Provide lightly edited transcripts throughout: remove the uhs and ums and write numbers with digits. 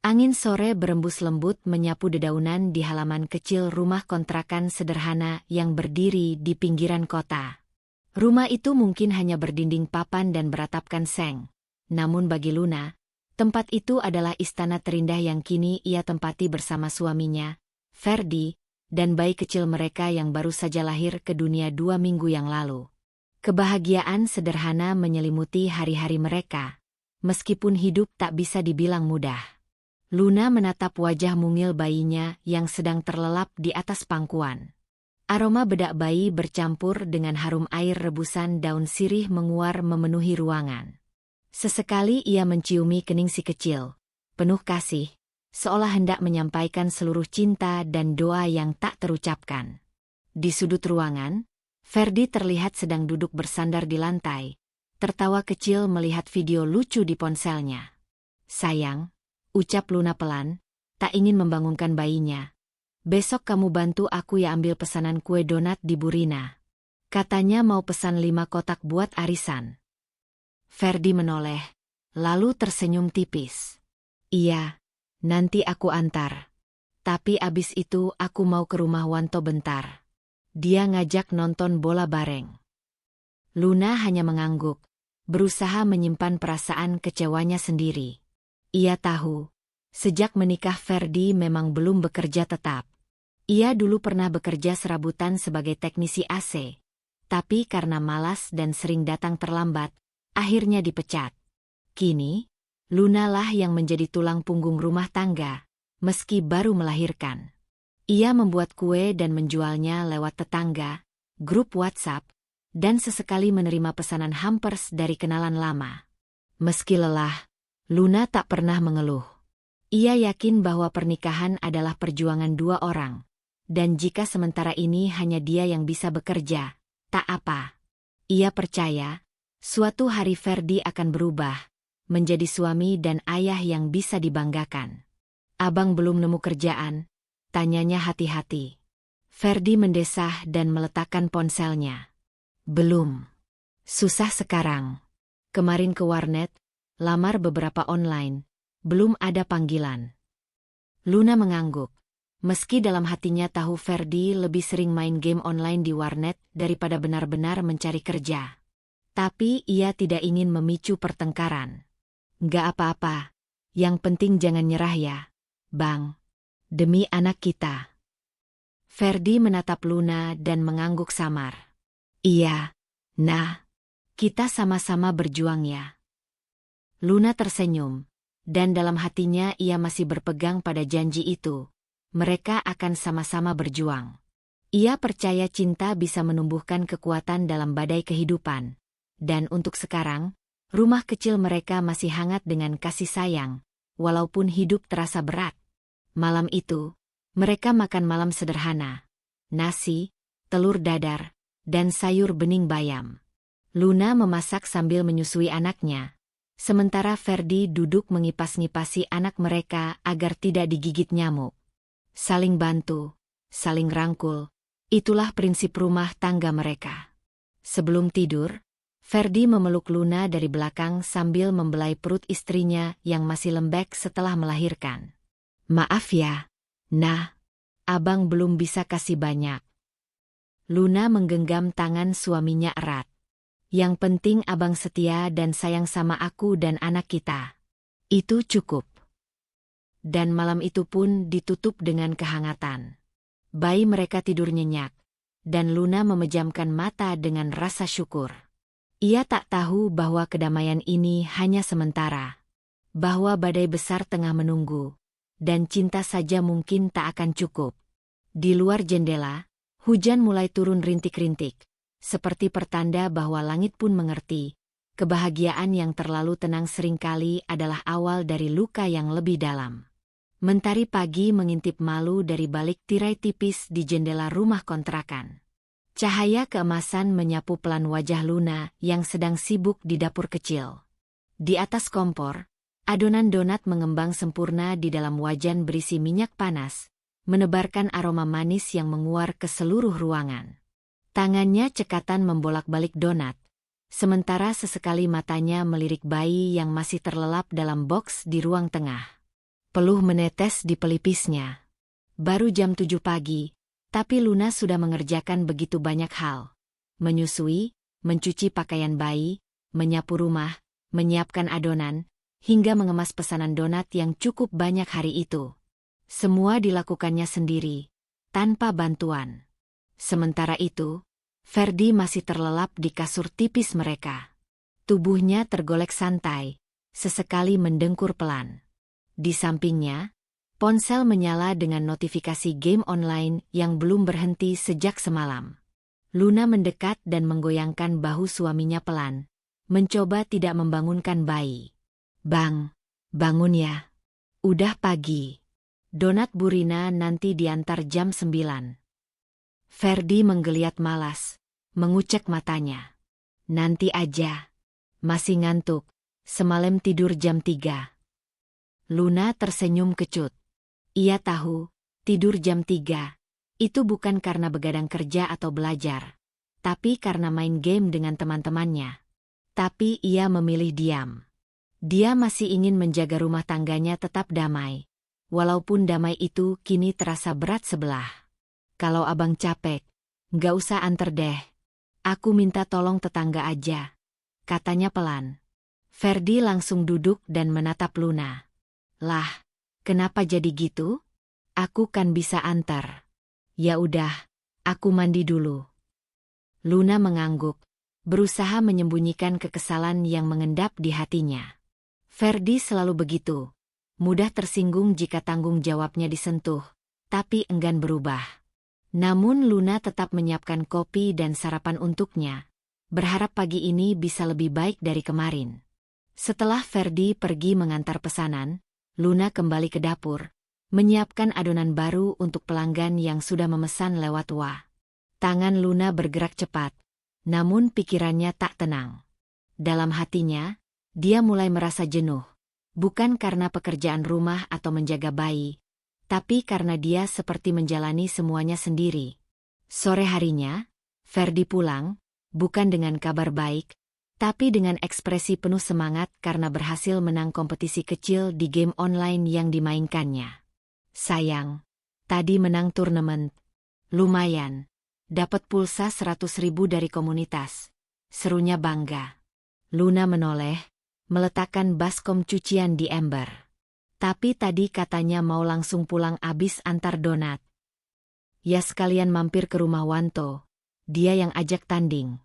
Angin sore berembus lembut menyapu dedaunan di halaman kecil rumah kontrakan sederhana yang berdiri di pinggiran kota. Rumah itu mungkin hanya berdinding papan dan beratapkan seng. Namun bagi Luna, tempat itu adalah istana terindah yang kini ia tempati bersama suaminya, Ferdi, dan bayi kecil mereka yang baru saja lahir ke dunia 2 minggu yang lalu. Kebahagiaan sederhana menyelimuti hari-hari mereka, meskipun hidup tak bisa dibilang mudah. Luna menatap wajah mungil bayinya yang sedang terlelap di atas pangkuan. Aroma bedak bayi bercampur dengan harum air rebusan daun sirih menguar memenuhi ruangan. Sesekali ia menciumi kening si kecil, penuh kasih, seolah hendak menyampaikan seluruh cinta dan doa yang tak terucapkan. Di sudut ruangan, Ferdi terlihat sedang duduk bersandar di lantai, tertawa kecil melihat video lucu di ponselnya. "Sayang," ucap Luna pelan, tak ingin membangunkan bayinya. "Besok kamu bantu aku ya ambil pesanan kue donat di Burina. Katanya mau pesan 5 kotak buat arisan." Ferdi menoleh, lalu tersenyum tipis. "Iya, nanti aku antar. Tapi abis itu aku mau ke rumah Wanto bentar. Dia ngajak nonton bola bareng." Luna hanya mengangguk, berusaha menyimpan perasaan kecewanya sendiri. Ia tahu, sejak menikah Ferdi memang belum bekerja tetap. Ia dulu pernah bekerja serabutan sebagai teknisi AC, tapi karena malas dan sering datang terlambat, akhirnya dipecat. Kini, Luna lah yang menjadi tulang punggung rumah tangga, meski baru melahirkan. Ia membuat kue dan menjualnya lewat tetangga, grup WhatsApp, dan sesekali menerima pesanan hampers dari kenalan lama. Meski lelah, Luna tak pernah mengeluh. Ia yakin bahwa pernikahan adalah perjuangan 2 orang, dan jika sementara ini hanya dia yang bisa bekerja, tak apa. Ia percaya, suatu hari Ferdi akan berubah, menjadi suami dan ayah yang bisa dibanggakan. "Abang belum nemu kerjaan?" tanyanya hati-hati. Ferdi mendesah dan meletakkan ponselnya. "Belum. Susah sekarang. Kemarin ke warnet, lamar beberapa online, belum ada panggilan." Luna mengangguk. Meski dalam hatinya tahu Ferdi lebih sering main game online di warnet daripada benar-benar mencari kerja. Tapi ia tidak ingin memicu pertengkaran. "Nggak apa-apa. Yang penting jangan nyerah ya, Bang. Demi anak kita." Ferdi menatap Luna dan mengangguk samar. "Iya, nah, kita sama-sama berjuang ya." Luna tersenyum, dan dalam hatinya ia masih berpegang pada janji itu. Mereka akan sama-sama berjuang. Ia percaya cinta bisa menumbuhkan kekuatan dalam badai kehidupan. Dan untuk sekarang, rumah kecil mereka masih hangat dengan kasih sayang, walaupun hidup terasa berat. Malam itu, mereka makan malam sederhana. Nasi, telur dadar, dan sayur bening bayam. Luna memasak sambil menyusui anaknya, sementara Ferdi duduk mengipas-ngipasi anak mereka agar tidak digigit nyamuk. Saling bantu, saling rangkul, itulah prinsip rumah tangga mereka. Sebelum tidur, Ferdi memeluk Luna dari belakang sambil membelai perut istrinya yang masih lembek setelah melahirkan. "Maaf ya, nah, abang belum bisa kasih banyak." Luna menggenggam tangan suaminya erat. "Yang penting abang setia dan sayang sama aku dan anak kita. Itu cukup." Dan malam itu pun ditutup dengan kehangatan. Bayi mereka tidur nyenyak, dan Luna memejamkan mata dengan rasa syukur. Ia tak tahu bahwa kedamaian ini hanya sementara, bahwa badai besar tengah menunggu, dan cinta saja mungkin tak akan cukup. Di luar jendela, hujan mulai turun rintik-rintik, seperti pertanda bahwa langit pun mengerti. Kebahagiaan yang terlalu tenang seringkali adalah awal dari luka yang lebih dalam. Mentari pagi mengintip malu dari balik tirai tipis di jendela rumah kontrakan. Cahaya keemasan menyapu pelan wajah Luna yang sedang sibuk di dapur kecil. Di atas kompor, adonan donat mengembang sempurna di dalam wajan berisi minyak panas, menebarkan aroma manis yang menguar ke seluruh ruangan. Tangannya cekatan membolak-balik donat, sementara sesekali matanya melirik bayi yang masih terlelap dalam boks di ruang tengah. Peluh menetes di pelipisnya. Baru jam 7 pagi, tapi Luna sudah mengerjakan begitu banyak hal. Menyusui, mencuci pakaian bayi, menyapu rumah, menyiapkan adonan, hingga mengemas pesanan donat yang cukup banyak hari itu. Semua dilakukannya sendiri, tanpa bantuan. Sementara itu, Ferdi masih terlelap di kasur tipis mereka. Tubuhnya tergolek santai, sesekali mendengkur pelan. Di sampingnya, ponsel menyala dengan notifikasi game online yang belum berhenti sejak semalam. Luna mendekat dan menggoyangkan bahu suaminya pelan, mencoba tidak membangunkan bayi. "Bang, bangun ya. Udah pagi. Donat Burina nanti diantar jam 9. Ferdi menggeliat malas, mengucek matanya. "Nanti aja. Masih ngantuk, semalam tidur jam 3. Luna tersenyum kecut. Ia tahu, tidur jam 3, itu bukan karena begadang kerja atau belajar, tapi karena main game dengan teman-temannya. Tapi ia memilih diam. Dia masih ingin menjaga rumah tangganya tetap damai, walaupun damai itu kini terasa berat sebelah. "Kalau abang capek, nggak usah anter deh. Aku minta tolong tetangga aja," katanya pelan. Ferdi langsung duduk dan menatap Luna. "Lah, kenapa jadi gitu? Aku kan bisa antar." "Ya udah, aku mandi dulu." Luna mengangguk, berusaha menyembunyikan kekesalan yang mengendap di hatinya. Ferdi selalu begitu, mudah tersinggung jika tanggung jawabnya disentuh, tapi enggan berubah. Namun Luna tetap menyiapkan kopi dan sarapan untuknya, berharap pagi ini bisa lebih baik dari kemarin. Setelah Ferdi pergi mengantar pesanan, Luna kembali ke dapur, menyiapkan adonan baru untuk pelanggan yang sudah memesan lewat WA. Tangan Luna bergerak cepat, namun pikirannya tak tenang. Dalam hatinya, dia mulai merasa jenuh, bukan karena pekerjaan rumah atau menjaga bayi, tapi karena dia seperti menjalani semuanya sendiri. Sore harinya, Ferdi pulang, bukan dengan kabar baik, tapi dengan ekspresi penuh semangat karena berhasil menang kompetisi kecil di game online yang dimainkannya. "Sayang, tadi menang turnamen. Lumayan. Dapat pulsa 100.000 dari komunitas," serunya bangga. Luna menoleh, meletakkan baskom cucian di ember. "Tapi tadi katanya mau langsung pulang abis antar donat." "Ya sekalian mampir ke rumah Wanto, dia yang ajak tanding."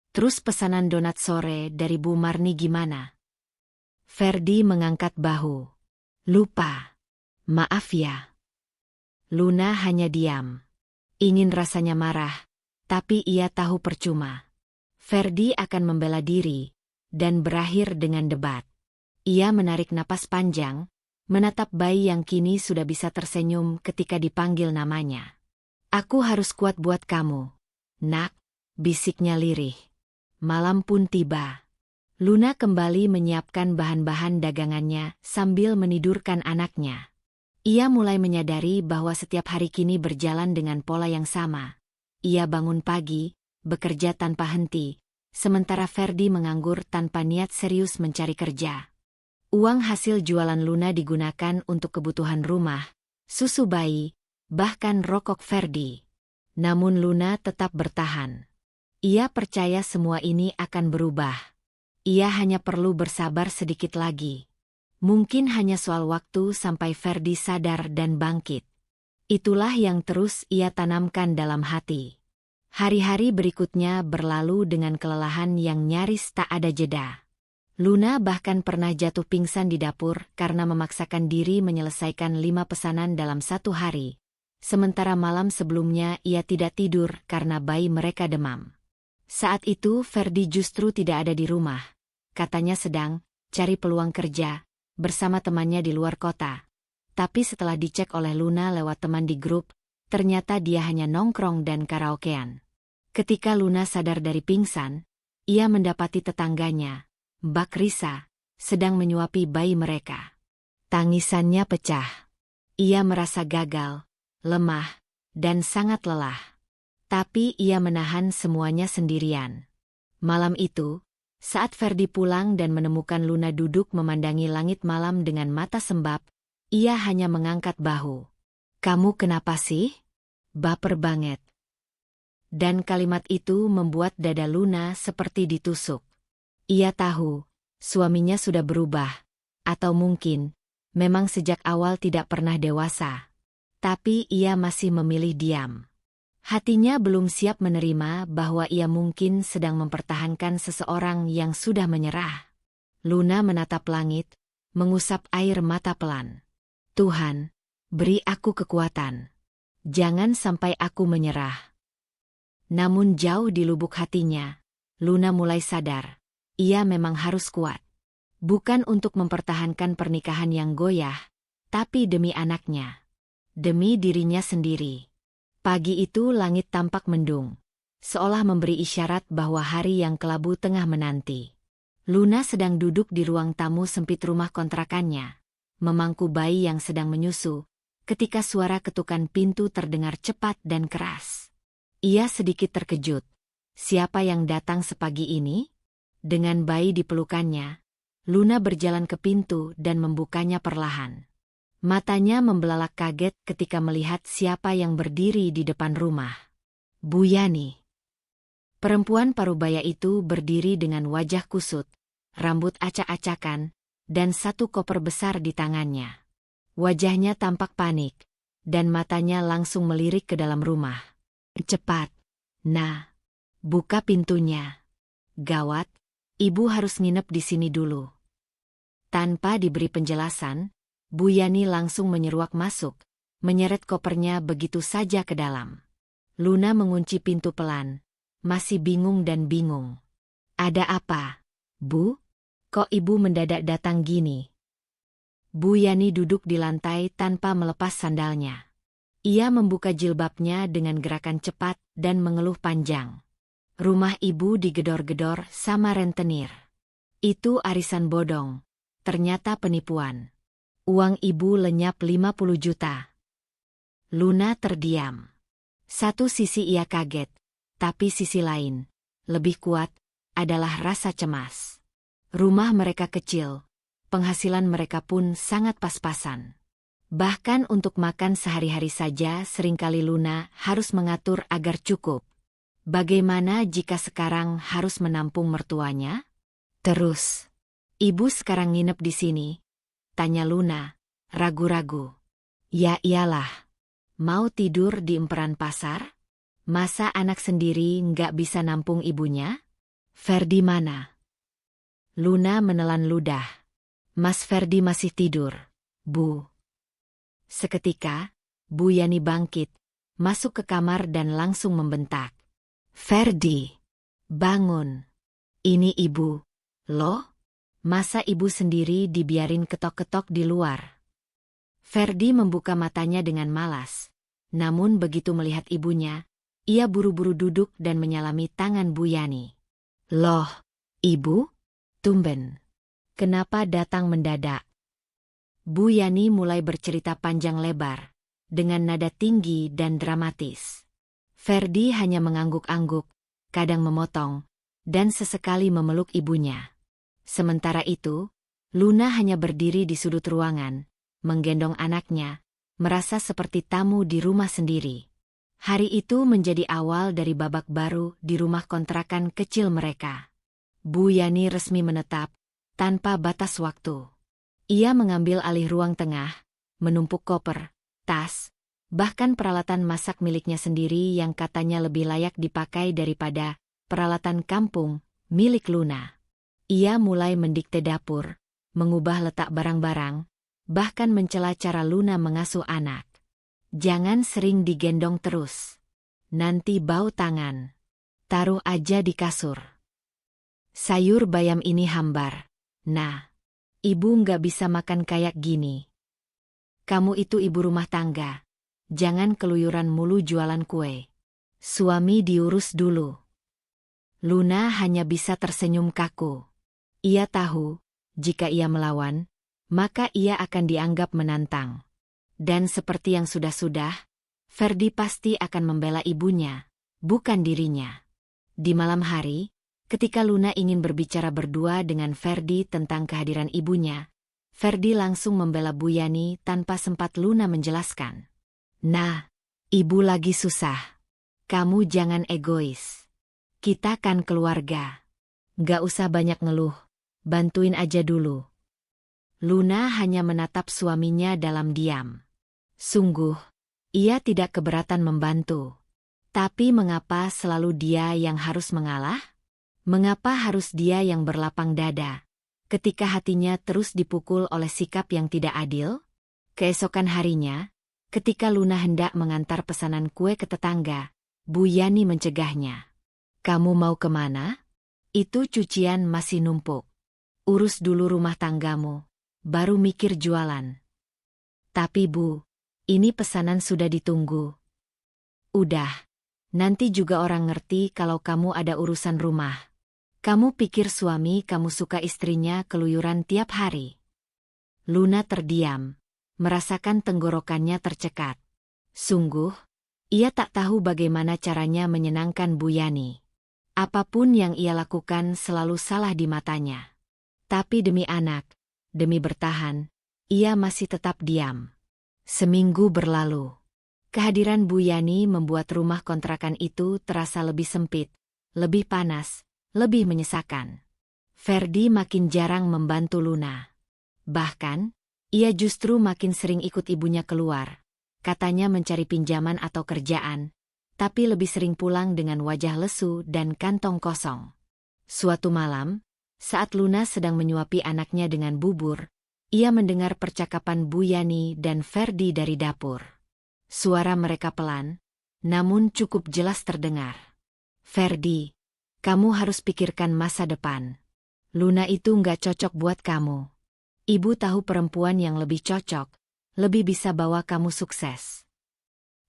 "Terus pesanan donat sore dari Bu Marni gimana?" Ferdi mengangkat bahu. "Lupa. Maaf ya." Luna hanya diam. Ingin rasanya marah, tapi ia tahu percuma. Ferdi akan membela diri, dan berakhir dengan debat. Ia menarik napas panjang, menatap bayi yang kini sudah bisa tersenyum ketika dipanggil namanya. "Aku harus kuat buat kamu, nak," bisiknya lirih. Malam pun tiba. Luna kembali menyiapkan bahan-bahan dagangannya sambil menidurkan anaknya. Ia mulai menyadari bahwa setiap hari kini berjalan dengan pola yang sama. Ia bangun pagi, bekerja tanpa henti, sementara Ferdi menganggur tanpa niat serius mencari kerja. Uang hasil jualan Luna digunakan untuk kebutuhan rumah, susu bayi, bahkan rokok Ferdi. Namun Luna tetap bertahan. Ia percaya semua ini akan berubah. Ia hanya perlu bersabar sedikit lagi. Mungkin hanya soal waktu sampai Ferdi sadar dan bangkit. Itulah yang terus ia tanamkan dalam hati. Hari-hari berikutnya berlalu dengan kelelahan yang nyaris tak ada jeda. Luna bahkan pernah jatuh pingsan di dapur karena memaksakan diri menyelesaikan 5 pesanan dalam 1 hari. Sementara malam sebelumnya ia tidak tidur karena bayi mereka demam. Saat itu Ferdi justru tidak ada di rumah. Katanya sedang cari peluang kerja bersama temannya di luar kota. Tapi setelah dicek oleh Luna lewat teman di grup, ternyata dia hanya nongkrong dan karaokean. Ketika Luna sadar dari pingsan, ia mendapati tetangganya, Mbak Risa, sedang menyuapi bayi mereka. Tangisannya pecah. Ia merasa gagal, lemah, dan sangat lelah. Tapi ia menahan semuanya sendirian. Malam itu, saat Ferdi pulang dan menemukan Luna duduk memandangi langit malam dengan mata sembab, Ia hanya mengangkat bahu. "Kamu kenapa sih? Baper banget." Dan kalimat itu membuat dada Luna seperti ditusuk. Ia tahu, suaminya sudah berubah. Atau mungkin, memang sejak awal tidak pernah dewasa. Tapi ia masih memilih diam. Hatinya belum siap menerima bahwa ia mungkin sedang mempertahankan seseorang yang sudah menyerah. Luna menatap langit, mengusap air mata pelan. "Tuhan, beri aku kekuatan. Jangan sampai aku menyerah." Namun jauh di lubuk hatinya, Luna mulai sadar, ia memang harus kuat. Bukan untuk mempertahankan pernikahan yang goyah, tapi demi anaknya. Demi dirinya sendiri. Pagi itu langit tampak mendung, seolah memberi isyarat bahwa hari yang kelabu tengah menanti. Luna sedang duduk di ruang tamu sempit rumah kontrakannya, memangku bayi yang sedang menyusu, ketika suara ketukan pintu terdengar cepat dan keras. Ia sedikit terkejut. Siapa yang datang sepagi ini? Dengan bayi di pelukannya, Luna berjalan ke pintu dan membukanya perlahan. Matanya membelalak kaget ketika melihat siapa yang berdiri di depan rumah. Bu Yani. Perempuan parubaya itu berdiri dengan wajah kusut, rambut acak-acakan, dan satu koper besar di tangannya. Wajahnya tampak panik, dan matanya langsung melirik ke dalam rumah. "Cepat, Nah, buka pintunya. Gawat, ibu harus nginep di sini dulu." Tanpa diberi penjelasan, Bu Yani langsung menyeruak masuk, menyeret kopernya begitu saja ke dalam. Luna mengunci pintu pelan, masih bingung dan bingung. "Ada apa, Bu? Kok ibu mendadak datang gini?" Bu Yani duduk di lantai tanpa melepas sandalnya. Ia membuka jilbabnya dengan gerakan cepat dan mengeluh panjang. Rumah ibu digedor-gedor sama rentenir. Itu arisan bodong. Ternyata penipuan. Uang ibu lenyap 50 juta. Luna terdiam. Satu sisi ia kaget, tapi sisi lain, lebih kuat, adalah rasa cemas. Rumah mereka kecil, penghasilan mereka pun sangat pas-pasan. Bahkan untuk makan sehari-hari saja seringkali Luna harus mengatur agar cukup. Bagaimana jika sekarang harus menampung mertuanya? "Terus, ibu sekarang nginep di sini?" tanya Luna, ragu-ragu. "Ya iyalah. Mau tidur di emperan pasar? Masa anak sendiri nggak bisa nampung ibunya?" "Ferdi mana?" Luna menelan ludah. "Mas Ferdi masih tidur, Bu." Seketika, Bu Yani bangkit, masuk ke kamar dan langsung membentak. "Ferdi, bangun. Ini ibu, loh. Masa ibu sendiri dibiarin ketok-ketok di luar?" Ferdi membuka matanya dengan malas. Namun begitu melihat ibunya, ia buru-buru duduk dan menyalami tangan Bu Yani. "Loh, ibu? Tumben. Kenapa datang mendadak?" Bu Yani mulai bercerita panjang lebar, dengan nada tinggi dan dramatis. Ferdi hanya mengangguk-angguk, kadang memotong, dan sesekali memeluk ibunya. Sementara itu, Luna hanya berdiri di sudut ruangan, menggendong anaknya, merasa seperti tamu di rumah sendiri. Hari itu menjadi awal dari babak baru di rumah kontrakan kecil mereka. Bu Yani resmi menetap, tanpa batas waktu. Ia mengambil alih ruang tengah, menumpuk koper, tas, bahkan peralatan masak miliknya sendiri yang katanya lebih layak dipakai daripada peralatan kampung milik Luna. Ia mulai mendikte dapur, mengubah letak barang-barang, bahkan mencela cara Luna mengasuh anak. "Jangan sering digendong terus. Nanti bau tangan. Taruh aja di kasur. Sayur bayam ini hambar. Nah, ibu nggak bisa makan kayak gini. Kamu itu ibu rumah tangga. Jangan keluyuran mulu jualan kue. Suami diurus dulu." Luna hanya bisa tersenyum kaku. Ia tahu, jika ia melawan, maka ia akan dianggap menantang. Dan seperti yang sudah-sudah, Ferdi pasti akan membela ibunya, bukan dirinya. Di malam hari, ketika Luna ingin berbicara berdua dengan Ferdi tentang kehadiran ibunya, Ferdi langsung membela Bu Yani tanpa sempat Luna menjelaskan. Nah, ibu lagi susah. Kamu jangan egois. Kita kan keluarga. Gak usah banyak ngeluh. Bantuin aja dulu. Luna hanya menatap suaminya dalam diam. Sungguh, ia tidak keberatan membantu. Tapi mengapa selalu dia yang harus mengalah? Mengapa harus dia yang berlapang dada? Ketika hatinya terus dipukul oleh sikap yang tidak adil? Keesokan harinya, ketika Luna hendak mengantar pesanan kue ke tetangga, Bu Yani mencegahnya. Kamu mau kemana? Itu cucian masih numpuk. Urus dulu rumah tanggamu, baru mikir jualan. Tapi Bu, ini pesanan sudah ditunggu. Udah, nanti juga orang ngerti kalau kamu ada urusan rumah. Kamu pikir suami kamu suka istrinya keluyuran tiap hari? Luna terdiam, merasakan tenggorokannya tercekat. Sungguh, ia tak tahu bagaimana caranya menyenangkan Bu Yani. Apapun yang ia lakukan selalu salah di matanya. Tapi demi anak, demi bertahan, ia masih tetap diam. Seminggu berlalu. Kehadiran Bu Yani membuat rumah kontrakan itu terasa lebih sempit, lebih panas, lebih menyesakan. Ferdi makin jarang membantu Luna. Bahkan, ia justru makin sering ikut ibunya keluar. Katanya mencari pinjaman atau kerjaan, tapi lebih sering pulang dengan wajah lesu dan kantong kosong. Suatu malam, saat Luna sedang menyuapi anaknya dengan bubur, ia mendengar percakapan Bu Yani dan Ferdi dari dapur. Suara mereka pelan, namun cukup jelas terdengar. Ferdi, kamu harus pikirkan masa depan. Luna itu nggak cocok buat kamu. Ibu tahu perempuan yang lebih cocok, lebih bisa bawa kamu sukses.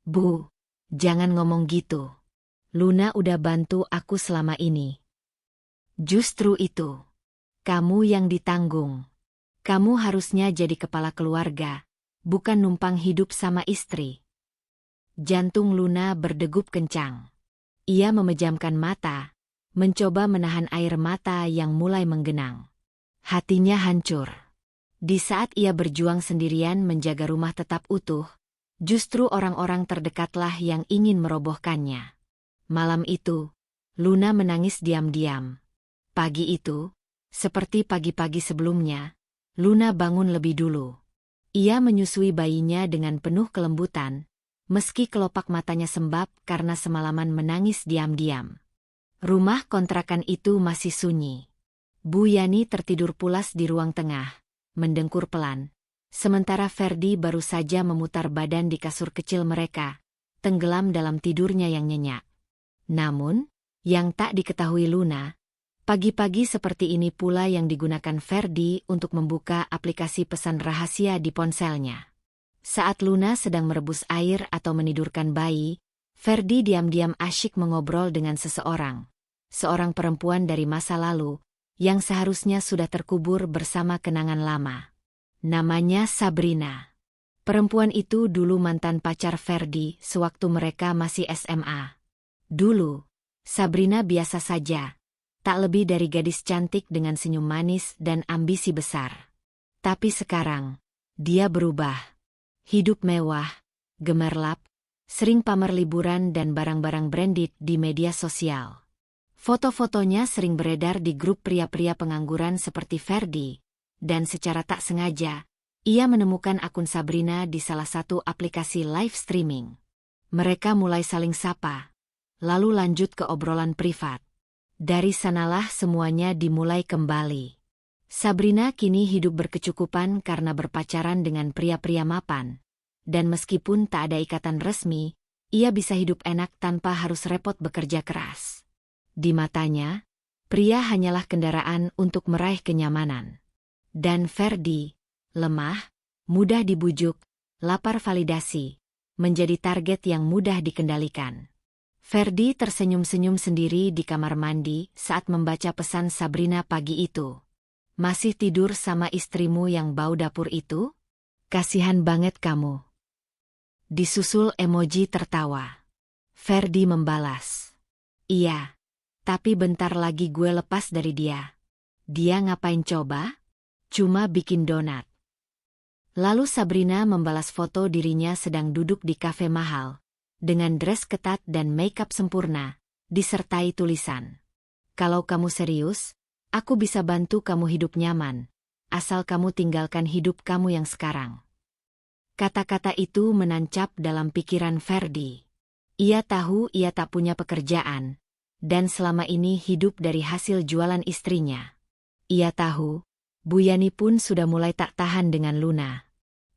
Bu, jangan ngomong gitu. Luna udah bantu aku selama ini. Justru itu. Kamu yang ditanggung. Kamu harusnya jadi kepala keluarga, bukan numpang hidup sama istri. Jantung Luna berdegup kencang. Ia memejamkan mata, mencoba menahan air mata yang mulai menggenang. Hatinya hancur. Di saat ia berjuang sendirian menjaga rumah tetap utuh, justru orang-orang terdekatlah yang ingin merobohkannya. Malam itu, Luna menangis diam-diam. Pagi itu, seperti pagi-pagi sebelumnya, Luna bangun lebih dulu. Ia menyusui bayinya dengan penuh kelembutan, meski kelopak matanya sembab karena semalaman menangis diam-diam. Rumah kontrakan itu masih sunyi. Bu Yani tertidur pulas di ruang tengah, mendengkur pelan. Sementara Ferdi baru saja memutar badan di kasur kecil mereka, tenggelam dalam tidurnya yang nyenyak. Namun, yang tak diketahui Luna, pagi-pagi seperti ini pula yang digunakan Ferdi untuk membuka aplikasi pesan rahasia di ponselnya. Saat Luna sedang merebus air atau menidurkan bayi, Ferdi diam-diam asyik mengobrol dengan seseorang. Seorang perempuan dari masa lalu, yang seharusnya sudah terkubur bersama kenangan lama. Namanya Sabrina. Perempuan itu dulu mantan pacar Ferdi sewaktu mereka masih SMA. Dulu, Sabrina biasa saja, tak lebih dari gadis cantik dengan senyum manis dan ambisi besar. Tapi sekarang, dia berubah. Hidup mewah, gemerlap, sering pamer liburan dan barang-barang branded di media sosial. Foto-fotonya sering beredar di grup pria-pria pengangguran seperti Ferdi, dan secara tak sengaja, ia menemukan akun Sabrina di salah satu aplikasi live streaming. Mereka mulai saling sapa, lalu lanjut ke obrolan privat. Dari sanalah semuanya dimulai kembali. Sabrina kini hidup berkecukupan karena berpacaran dengan pria-pria mapan. Dan meskipun tak ada ikatan resmi, ia bisa hidup enak tanpa harus repot bekerja keras. Di matanya, pria hanyalah kendaraan untuk meraih kenyamanan. Dan Ferdi, lemah, mudah dibujuk, lapar validasi, menjadi target yang mudah dikendalikan. Ferdi tersenyum-senyum sendiri di kamar mandi saat membaca pesan Sabrina pagi itu. Masih tidur sama istrimu yang bau dapur itu? Kasihan banget kamu. Disusul emoji tertawa. Ferdi membalas. Iya, tapi bentar lagi gue lepas dari dia. Dia ngapain coba? Cuma bikin donat. Lalu Sabrina membalas foto dirinya sedang duduk di kafe mahal, dengan dress ketat dan makeup sempurna, disertai tulisan. Kalau kamu serius, aku bisa bantu kamu hidup nyaman, asal kamu tinggalkan hidup kamu yang sekarang. Kata-kata itu menancap dalam pikiran Ferdi. Ia tahu ia tak punya pekerjaan, dan selama ini hidup dari hasil jualan istrinya. Ia tahu, Bu Yani pun sudah mulai tak tahan dengan Luna.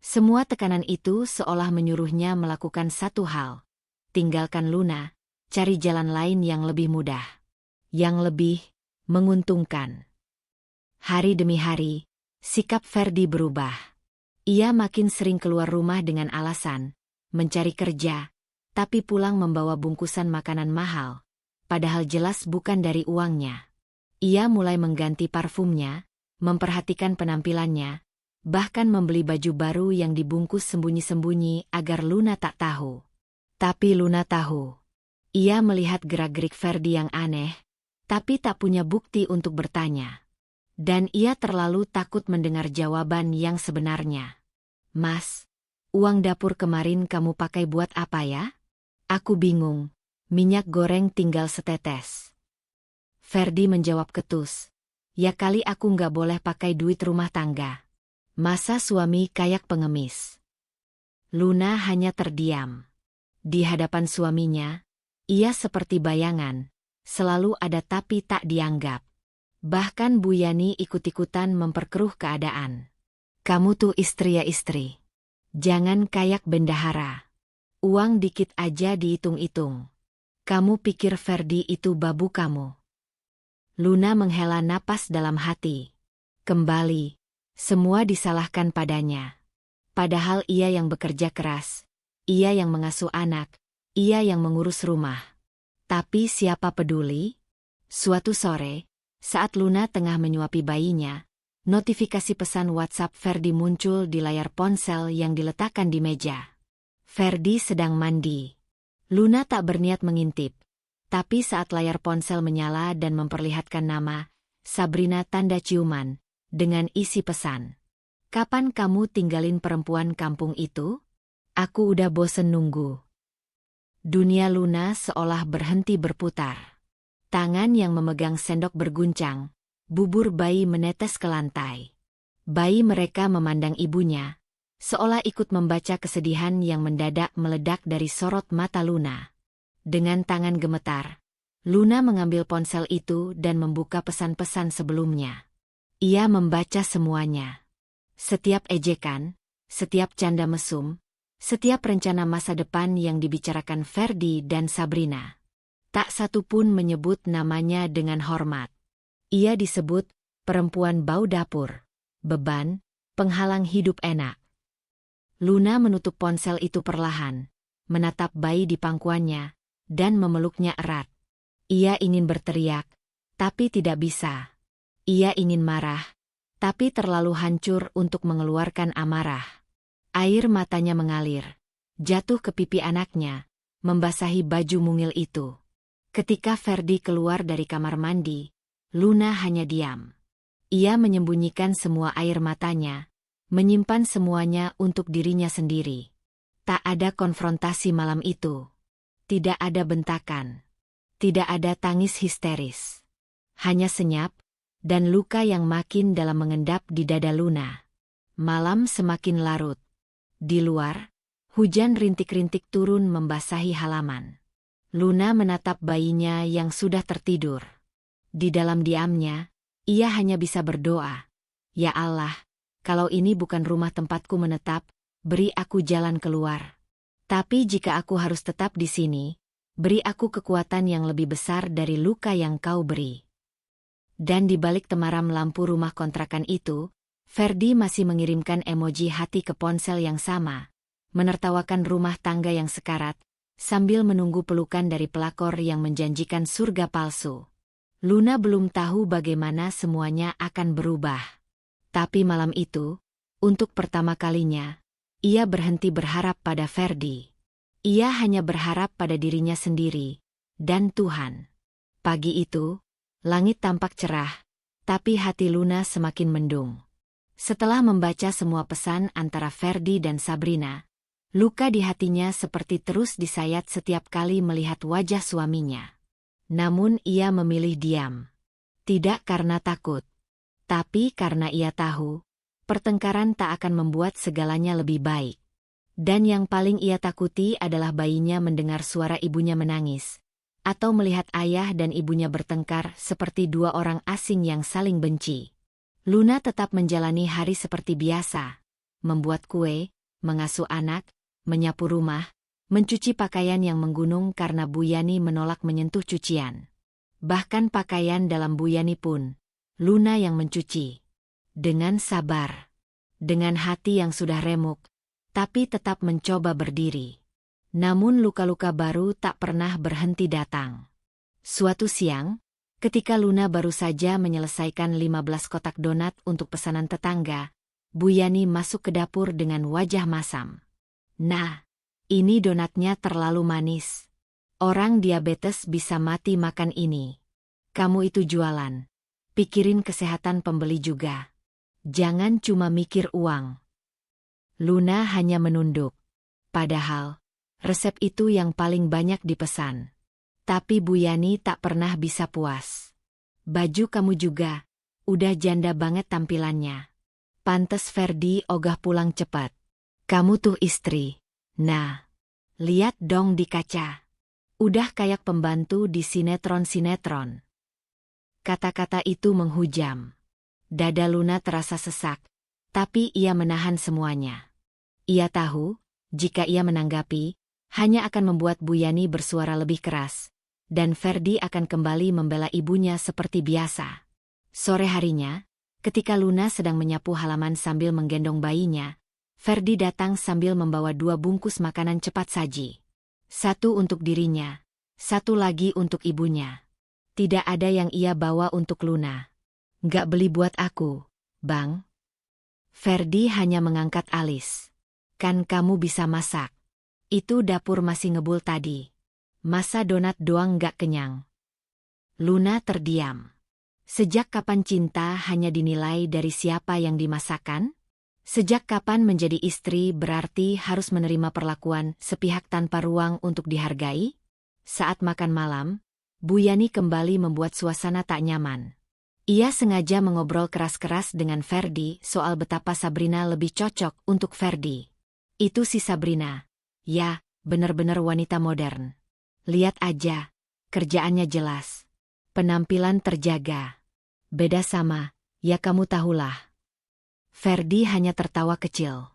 Semua tekanan itu seolah menyuruhnya melakukan satu hal. Tinggalkan Luna, cari jalan lain yang lebih mudah. Yang lebih menguntungkan. Hari demi hari, sikap Ferdi berubah. Ia makin sering keluar rumah dengan alasan mencari kerja, tapi pulang membawa bungkusan makanan mahal, padahal jelas bukan dari uangnya. Ia mulai mengganti parfumnya, memperhatikan penampilannya, bahkan membeli baju baru yang dibungkus sembunyi-sembunyi agar Luna tak tahu. Tapi Luna tahu. Ia melihat gerak-gerik Ferdi yang aneh, tapi tak punya bukti untuk bertanya. Dan ia terlalu takut mendengar jawaban yang sebenarnya. Mas, uang dapur kemarin kamu pakai buat apa ya? Aku bingung, minyak goreng tinggal setetes. Ferdi menjawab ketus. Ya kali aku nggak boleh pakai duit rumah tangga. Masa suami kayak pengemis? Luna hanya terdiam. Di hadapan suaminya, ia seperti bayangan, selalu ada tapi tak dianggap. Bahkan Bu Yani ikut-ikutan memperkeruh keadaan. Kamu tuh istri ya istri. Jangan kayak bendahara. Uang dikit aja dihitung-hitung. Kamu pikir Ferdi itu babu kamu? Luna menghela napas dalam hati. Kembali, semua disalahkan padanya. Padahal ia yang bekerja keras, ia yang mengasuh anak, ia yang mengurus rumah. Tapi siapa peduli? Suatu sore, saat Luna tengah menyuapi bayinya, notifikasi pesan WhatsApp Ferdi muncul di layar ponsel yang diletakkan di meja. Ferdi sedang mandi. Luna tak berniat mengintip. Tapi saat layar ponsel menyala dan memperlihatkan nama, Sabrina tanda ciuman, dengan isi pesan. Kapan kamu tinggalin perempuan kampung itu? Aku udah bosen nunggu. Dunia Luna seolah berhenti berputar. Tangan yang memegang sendok berguncang, bubur bayi menetes ke lantai. Bayi mereka memandang ibunya, seolah ikut membaca kesedihan yang mendadak meledak dari sorot mata Luna. Dengan tangan gemetar, Luna mengambil ponsel itu dan membuka pesan-pesan sebelumnya. Ia membaca semuanya. Setiap ejekan, setiap canda mesum, setiap rencana masa depan yang dibicarakan Ferdi dan Sabrina. Tak satu pun menyebut namanya dengan hormat. Ia disebut perempuan bau dapur, beban, penghalang hidup enak. Luna menutup ponsel itu perlahan, menatap bayi di pangkuannya, dan memeluknya erat. Ia ingin berteriak, tapi tidak bisa. Ia ingin marah, tapi terlalu hancur untuk mengeluarkan amarah. Air matanya mengalir, jatuh ke pipi anaknya, membasahi baju mungil itu. Ketika Ferdi keluar dari kamar mandi, Luna hanya diam. Ia menyembunyikan semua air matanya, menyimpan semuanya untuk dirinya sendiri. Tak ada konfrontasi malam itu. Tidak ada bentakan. Tidak ada tangis histeris. Hanya senyap, dan luka yang makin dalam mengendap di dada Luna. Malam semakin larut. Di luar, hujan rintik-rintik turun membasahi halaman. Luna menatap bayinya yang sudah tertidur. Di dalam diamnya, ia hanya bisa berdoa. Ya Allah, kalau ini bukan rumah tempatku menetap, beri aku jalan keluar. Tapi jika aku harus tetap di sini, beri aku kekuatan yang lebih besar dari luka yang kau beri. Dan di balik temaram lampu rumah kontrakan itu, Ferdi masih mengirimkan emoji hati ke ponsel yang sama, menertawakan rumah tangga yang sekarat, sambil menunggu pelukan dari pelakor yang menjanjikan surga palsu. Luna belum tahu bagaimana semuanya akan berubah. Tapi malam itu, untuk pertama kalinya, ia berhenti berharap pada Ferdi. Ia hanya berharap pada dirinya sendiri, dan Tuhan. Pagi itu, langit tampak cerah, tapi hati Luna semakin mendung. Setelah membaca semua pesan antara Ferdi dan Sabrina, luka di hatinya seperti terus disayat setiap kali melihat wajah suaminya. Namun ia memilih diam. Tidak karena takut, tapi karena ia tahu, pertengkaran tak akan membuat segalanya lebih baik. Dan yang paling ia takuti adalah bayinya mendengar suara ibunya menangis, atau melihat ayah dan ibunya bertengkar seperti dua orang asing yang saling benci. Luna tetap menjalani hari seperti biasa, membuat kue, mengasuh anak, menyapu rumah, mencuci pakaian yang menggunung karena Bu Yani menolak menyentuh cucian. Bahkan pakaian dalam Bu Yani pun, Luna yang mencuci. Dengan sabar, dengan hati yang sudah remuk, tapi tetap mencoba berdiri. Namun luka-luka baru tak pernah berhenti datang. Suatu siang, ketika Luna baru saja menyelesaikan 15 kotak donat untuk pesanan tetangga, Bu Yani masuk ke dapur dengan wajah masam. "Nah, ini donatnya terlalu manis. Orang diabetes bisa mati makan ini. Kamu itu jualan. Pikirin kesehatan pembeli juga. Jangan cuma mikir uang." Luna hanya menunduk. Padahal, resep itu yang paling banyak dipesan. Tapi Bu Yani tak pernah bisa puas. "Baju kamu juga, udah janda banget tampilannya. Pantes Ferdi ogah pulang cepat. Kamu tuh istri. Nah, lihat dong di kaca. Udah kayak pembantu di sinetron-sinetron." Kata-kata itu menghujam. Dada Luna terasa sesak, tapi ia menahan semuanya. Ia tahu, jika ia menanggapi, hanya akan membuat Bu Yani bersuara lebih keras, dan Ferdi akan kembali membela ibunya seperti biasa. Sore harinya, ketika Luna sedang menyapu halaman sambil menggendong bayinya, Ferdi datang sambil membawa 2 bungkus makanan cepat saji. Satu untuk dirinya, satu lagi untuk ibunya. Tidak ada yang ia bawa untuk Luna. "Nggak beli buat aku, Bang?" Ferdi hanya mengangkat alis. "Kan kamu bisa masak. Itu dapur masih ngebul tadi. Masa donat doang nggak kenyang?" Luna terdiam. Sejak kapan cinta hanya dinilai dari siapa yang dimasakkan? Sejak kapan menjadi istri berarti harus menerima perlakuan sepihak tanpa ruang untuk dihargai? Saat makan malam, Bu Yani kembali membuat suasana tak nyaman. Ia sengaja mengobrol keras-keras dengan Ferdi soal betapa Sabrina lebih cocok untuk Ferdi. "Itu si Sabrina. Ya, bener-bener wanita modern. Lihat aja, kerjaannya jelas. Penampilan terjaga. Beda sama, ya kamu tahulah." Ferdi hanya tertawa kecil.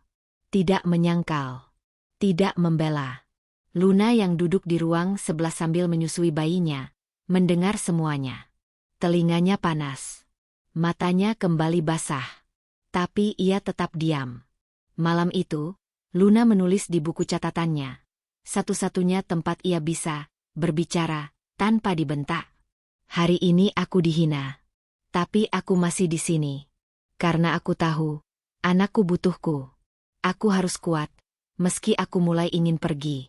Tidak menyangkal. Tidak membela. Luna yang duduk di ruang sebelah sambil menyusui bayinya, mendengar semuanya. Telinganya panas. Matanya kembali basah. Tapi ia tetap diam. Malam itu, Luna menulis di buku catatannya. Satu-satunya tempat ia bisa berbicara tanpa dibentak. "Hari ini aku dihina. Tapi aku masih di sini. Karena aku tahu, anakku butuhku. Aku harus kuat, meski aku mulai ingin pergi.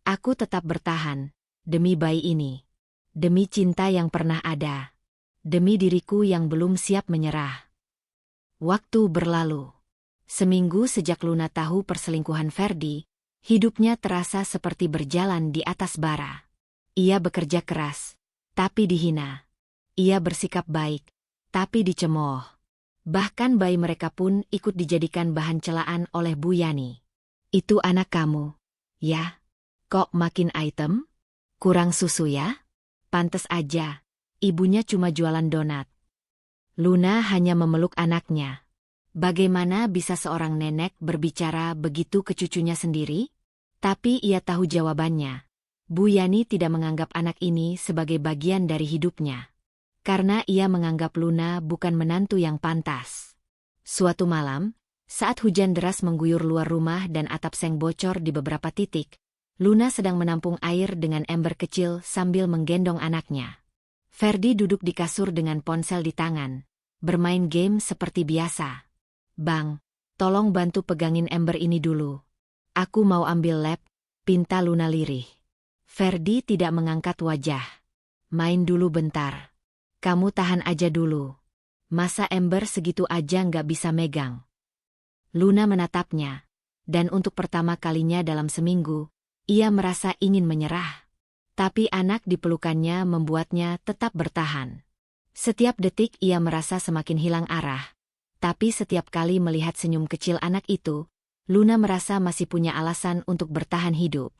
Aku tetap bertahan, demi bayi ini. Demi cinta yang pernah ada. Demi diriku yang belum siap menyerah." Waktu berlalu. Seminggu sejak Luna tahu perselingkuhan Ferdi, hidupnya terasa seperti berjalan di atas bara. Ia bekerja keras, tapi dihina. Ia bersikap baik, tapi dicemooh. Bahkan bayi mereka pun ikut dijadikan bahan celaan oleh Bu Yani. "Itu anak kamu, ya? Kok makin item? Kurang susu ya? Pantes aja, ibunya cuma jualan donat." Luna hanya memeluk anaknya. Bagaimana bisa seorang nenek berbicara begitu ke cucunya sendiri? Tapi ia tahu jawabannya. Bu Yani tidak menganggap anak ini sebagai bagian dari hidupnya. Karena ia menganggap Luna bukan menantu yang pantas. Suatu malam, saat hujan deras mengguyur luar rumah dan atap seng bocor di beberapa titik, Luna sedang menampung air dengan ember kecil sambil menggendong anaknya. Ferdi duduk di kasur dengan ponsel di tangan, bermain game seperti biasa. "Bang, tolong bantu pegangin ember ini dulu. Aku mau ambil lap," pinta Luna lirih. Ferdi tidak mengangkat wajah. "Main dulu bentar. Kamu tahan aja dulu." Masa ember segitu aja nggak bisa megang? Luna menatapnya, dan untuk pertama kalinya dalam seminggu, ia merasa ingin menyerah. Tapi anak di pelukannya membuatnya tetap bertahan. Setiap detik ia merasa semakin hilang arah. Tapi setiap kali melihat senyum kecil anak itu, Luna merasa masih punya alasan untuk bertahan hidup.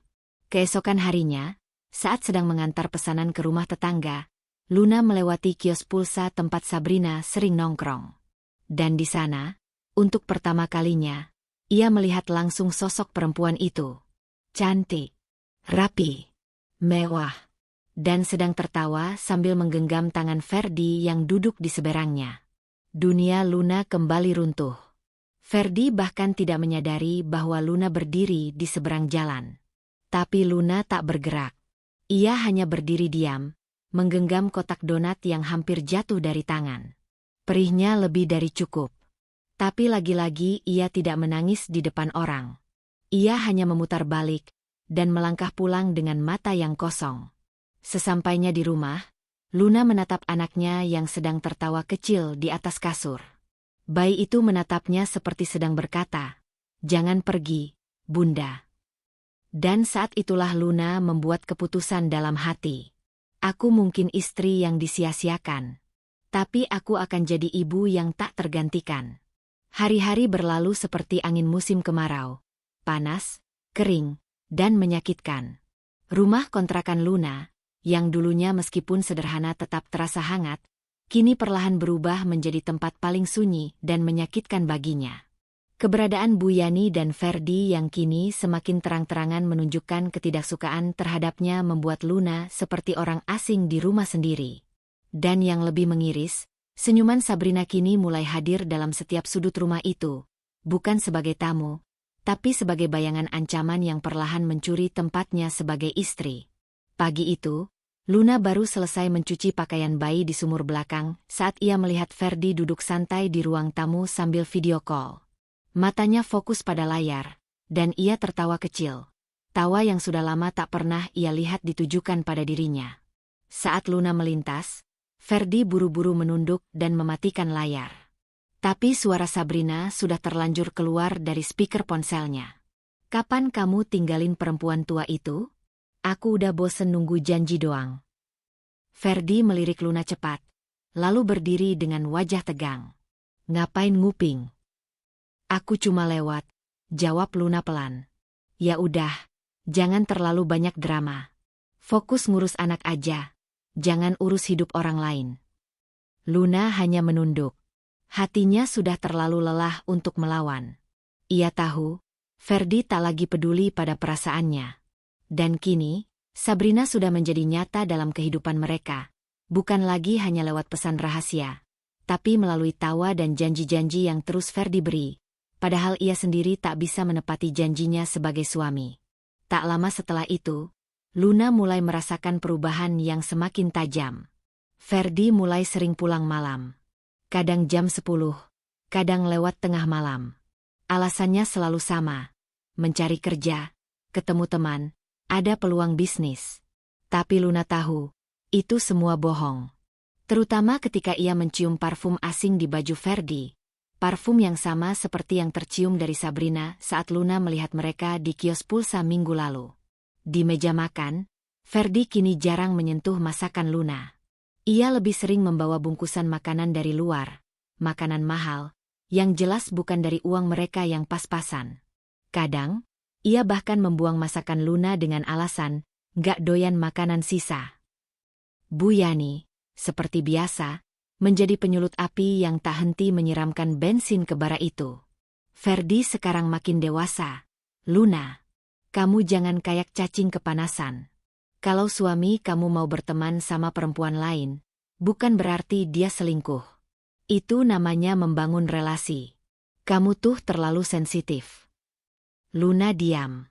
Keesokan harinya, saat sedang mengantar pesanan ke rumah tetangga, Luna melewati kios pulsa tempat Sabrina sering nongkrong. Dan di sana, untuk pertama kalinya, ia melihat langsung sosok perempuan itu. Cantik, rapi, mewah, dan sedang tertawa sambil menggenggam tangan Ferdi yang duduk di seberangnya. Dunia Luna kembali runtuh. Ferdi bahkan tidak menyadari bahwa Luna berdiri di seberang jalan. Tapi Luna tak bergerak. Ia hanya berdiri diam, menggenggam kotak donat yang hampir jatuh dari tangan. Perihnya lebih dari cukup. Tapi lagi-lagi ia tidak menangis di depan orang. Ia hanya memutar balik dan melangkah pulang dengan mata yang kosong. Sesampainya di rumah, Luna menatap anaknya yang sedang tertawa kecil di atas kasur. Bayi itu menatapnya seperti sedang berkata, "Jangan pergi, Bunda." Dan saat itulah Luna membuat keputusan dalam hati. Aku mungkin istri yang disia-siakan, tapi aku akan jadi ibu yang tak tergantikan. Hari-hari berlalu seperti angin musim kemarau, panas, kering, dan menyakitkan. Rumah kontrakan Luna, yang dulunya meskipun sederhana tetap terasa hangat, kini perlahan berubah menjadi tempat paling sunyi dan menyakitkan baginya. Keberadaan Bu Yani dan Ferdi yang kini semakin terang-terangan menunjukkan ketidaksukaan terhadapnya membuat Luna seperti orang asing di rumah sendiri. Dan yang lebih mengiris, senyuman Sabrina kini mulai hadir dalam setiap sudut rumah itu, bukan sebagai tamu, tapi sebagai bayangan ancaman yang perlahan mencuri tempatnya sebagai istri. Pagi itu, Luna baru selesai mencuci pakaian bayi di sumur belakang saat ia melihat Ferdi duduk santai di ruang tamu sambil video call. Matanya fokus pada layar, dan ia tertawa kecil. Tawa yang sudah lama tak pernah ia lihat ditujukan pada dirinya. Saat Luna melintas, Ferdi buru-buru menunduk dan mematikan layar. Tapi suara Sabrina sudah terlanjur keluar dari speaker ponselnya. "Kapan kamu tinggalin perempuan tua itu? Aku udah bosen nunggu janji doang." Ferdi melirik Luna cepat, lalu berdiri dengan wajah tegang. "Ngapain nguping?" "Aku cuma lewat," jawab Luna pelan. "Ya udah, jangan terlalu banyak drama. Fokus ngurus anak aja, jangan urus hidup orang lain." Luna hanya menunduk. Hatinya sudah terlalu lelah untuk melawan. Ia tahu, Ferdi tak lagi peduli pada perasaannya. Dan kini, Sabrina sudah menjadi nyata dalam kehidupan mereka. Bukan lagi hanya lewat pesan rahasia, tapi melalui tawa dan janji-janji yang terus Ferdi beri. Padahal ia sendiri tak bisa menepati janjinya sebagai suami. Tak lama setelah itu, Luna mulai merasakan perubahan yang semakin tajam. Ferdi mulai sering pulang malam. Kadang jam 10, kadang lewat tengah malam. Alasannya selalu sama, mencari kerja, ketemu teman, ada peluang bisnis. Tapi Luna tahu, itu semua bohong. Terutama ketika ia mencium parfum asing di baju Ferdi. Parfum yang sama seperti yang tercium dari Sabrina saat Luna melihat mereka di kios pulsa minggu lalu. Di meja makan, Ferdi kini jarang menyentuh masakan Luna. Ia lebih sering membawa bungkusan makanan dari luar, makanan mahal, yang jelas bukan dari uang mereka yang pas-pasan. Kadang, ia bahkan membuang masakan Luna dengan alasan, "Nggak doyan makanan sisa." Bu Yani, seperti biasa, menjadi penyulut api yang tak henti menyiramkan bensin ke bara itu. Ferdi sekarang makin dewasa. "Luna, kamu jangan kayak cacing kepanasan. Kalau suami kamu mau berteman sama perempuan lain, bukan berarti dia selingkuh. Itu namanya membangun relasi. Kamu tuh terlalu sensitif." Luna diam.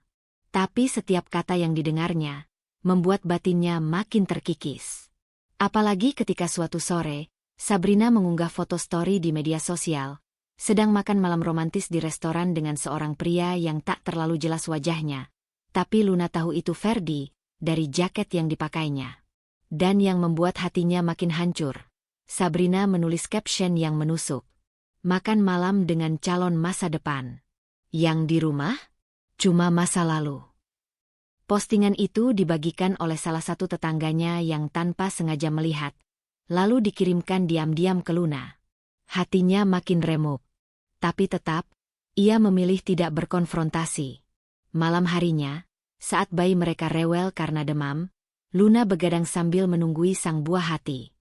Tapi setiap kata yang didengarnya, membuat batinnya makin terkikis. Apalagi ketika suatu sore, Sabrina mengunggah foto story di media sosial, sedang makan malam romantis di restoran dengan seorang pria yang tak terlalu jelas wajahnya. Tapi Luna tahu itu Ferdi, dari jaket yang dipakainya. Dan yang membuat hatinya makin hancur. Sabrina menulis caption yang menusuk. Makan malam dengan calon masa depan. Yang di rumah? Cuma masa lalu. Postingan itu dibagikan oleh salah satu tetangganya yang tanpa sengaja melihat, lalu dikirimkan diam-diam ke Luna. Hatinya makin remuk. Tapi tetap, ia memilih tidak berkonfrontasi. Malam harinya, saat bayi mereka rewel karena demam, Luna begadang sambil menunggui sang buah hati.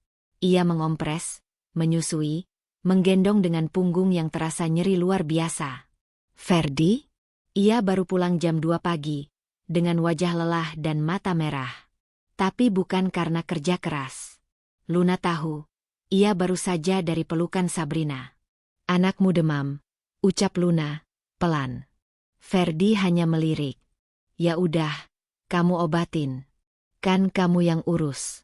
Ia mengompres, menyusui, menggendong dengan punggung yang terasa nyeri luar biasa. Ferdi? Ia baru pulang jam 2 pagi, dengan wajah lelah dan mata merah. Tapi bukan karena kerja keras. Luna tahu, ia baru saja dari pelukan Sabrina. Anakmu demam, ucap Luna, pelan. Ferdi hanya melirik. Ya udah, kamu obatin. Kan kamu yang urus.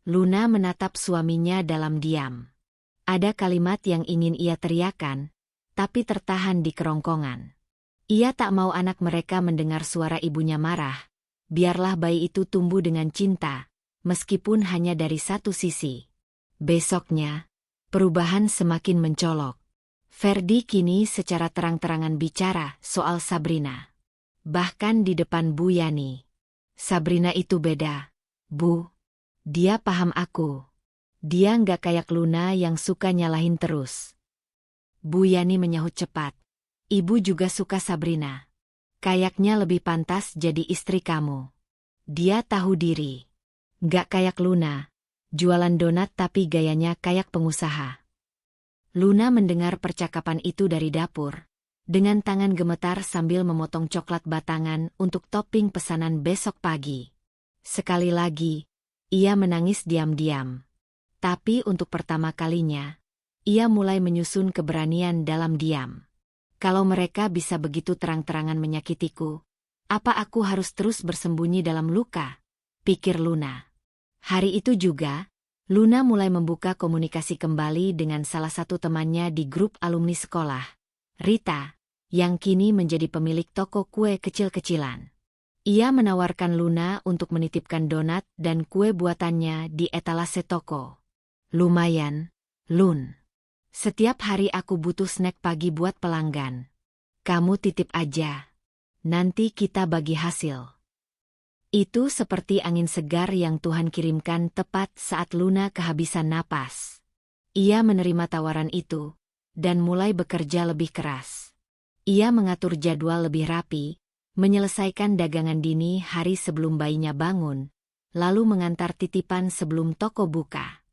Luna menatap suaminya dalam diam. Ada kalimat yang ingin ia teriakan, tapi tertahan di kerongkongan. Ia tak mau anak mereka mendengar suara ibunya marah. Biarlah bayi itu tumbuh dengan cinta, meskipun hanya dari satu sisi. Besoknya, perubahan semakin mencolok. Ferdi kini secara terang-terangan bicara soal Sabrina. Bahkan di depan Bu Yani. Sabrina itu beda, Bu. Dia paham aku. Dia nggak kayak Luna yang suka nyalahin terus. Bu Yani menyahut cepat. Ibu juga suka Sabrina. Kayaknya lebih pantas jadi istri kamu. Dia tahu diri. Nggak kayak Luna. Jualan donat tapi gayanya kayak pengusaha. Luna mendengar percakapan itu dari dapur. Dengan tangan gemetar sambil memotong coklat batangan untuk topping pesanan besok pagi. Sekali lagi, ia menangis diam-diam. Tapi untuk pertama kalinya, ia mulai menyusun keberanian dalam diam. Kalau mereka bisa begitu terang-terangan menyakitiku, apa aku harus terus bersembunyi dalam luka? Pikir Luna. Hari itu juga, Luna mulai membuka komunikasi kembali dengan salah satu temannya di grup alumni sekolah, Rita, yang kini menjadi pemilik toko kue kecil-kecilan. Ia menawarkan Luna untuk menitipkan donat dan kue buatannya di etalase toko. Lumayan, Lun. Setiap hari aku butuh snack pagi buat pelanggan. Kamu titip aja. Nanti kita bagi hasil. Itu seperti angin segar yang Tuhan kirimkan tepat saat Luna kehabisan napas. Ia menerima tawaran itu, dan mulai bekerja lebih keras. Ia mengatur jadwal lebih rapi, menyelesaikan dagangan dini hari sebelum bayinya bangun, lalu mengantar titipan sebelum toko buka.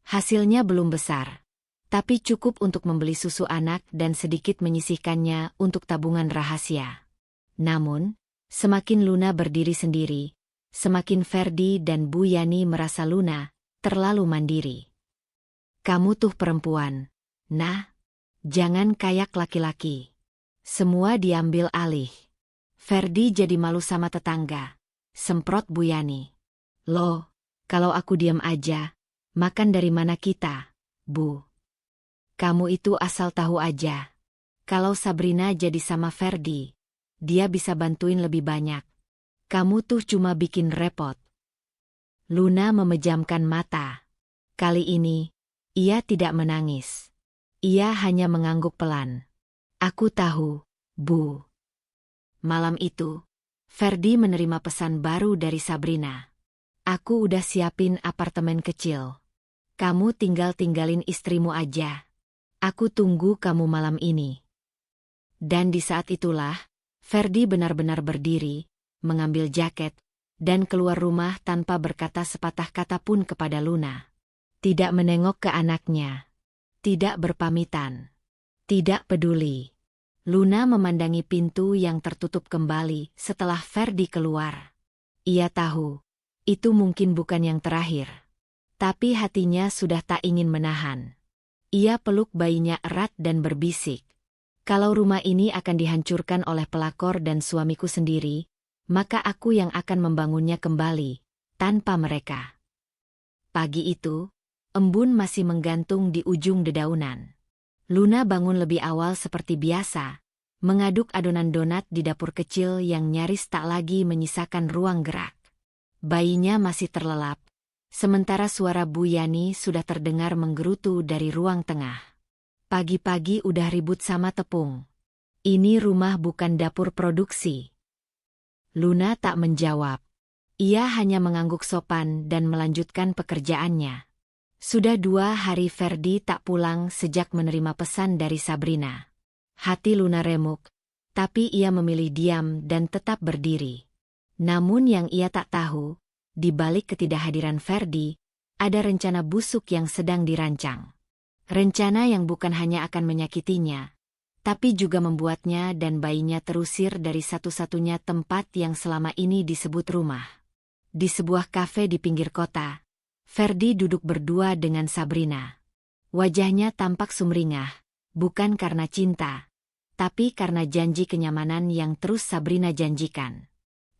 Hasilnya belum besar, tapi cukup untuk membeli susu anak dan sedikit menyisihkannya untuk tabungan rahasia. Namun, semakin Luna berdiri sendiri, semakin Ferdi dan Bu Yani merasa Luna terlalu mandiri. Kamu tuh perempuan, nah, jangan kayak laki-laki. Semua diambil alih. Ferdi jadi malu sama tetangga. Semprot Bu Yani. Loh, kalau aku diam aja, makan dari mana kita, Bu? Kamu itu asal tahu aja. Kalau Sabrina jadi sama Ferdi, dia bisa bantuin lebih banyak. Kamu tuh cuma bikin repot. Luna memejamkan mata. Kali ini, ia tidak menangis. Ia hanya mengangguk pelan. Aku tahu, Bu. Malam itu, Ferdi menerima pesan baru dari Sabrina. Aku udah siapin apartemen kecil. Kamu tinggal tinggalin istrimu aja. Aku tunggu kamu malam ini. Dan di saat itulah, Ferdi benar-benar berdiri, mengambil jaket, dan keluar rumah tanpa berkata sepatah kata pun kepada Luna. Tidak menengok ke anaknya. Tidak berpamitan. Tidak peduli. Luna memandangi pintu yang tertutup kembali setelah Ferdi keluar. Ia tahu, itu mungkin bukan yang terakhir. Tapi hatinya sudah tak ingin menahan. Ia peluk bayinya erat dan berbisik. Kalau rumah ini akan dihancurkan oleh pelakor dan suamiku sendiri, maka aku yang akan membangunnya kembali, tanpa mereka. Pagi itu, embun masih menggantung di ujung dedaunan. Luna bangun lebih awal seperti biasa, mengaduk adonan donat di dapur kecil yang nyaris tak lagi menyisakan ruang gerak. Bayinya masih terlelap, Sementara suara Bu Yani sudah terdengar menggerutu dari ruang tengah. Pagi-pagi udah ribut sama tepung. Ini rumah bukan dapur produksi. Luna tak menjawab. Ia hanya mengangguk sopan dan melanjutkan pekerjaannya. Sudah 2 hari Ferdi tak pulang sejak menerima pesan dari Sabrina. Hati Luna remuk, tapi ia memilih diam dan tetap berdiri. Namun yang ia tak tahu, di balik ketidakhadiran Ferdi, ada rencana busuk yang sedang dirancang. Rencana yang bukan hanya akan menyakitinya, tapi juga membuatnya dan bayinya terusir dari satu-satunya tempat yang selama ini disebut rumah. Di sebuah kafe di pinggir kota, Ferdi duduk berdua dengan Sabrina. Wajahnya tampak sumringah, bukan karena cinta, tapi karena janji kenyamanan yang terus Sabrina janjikan.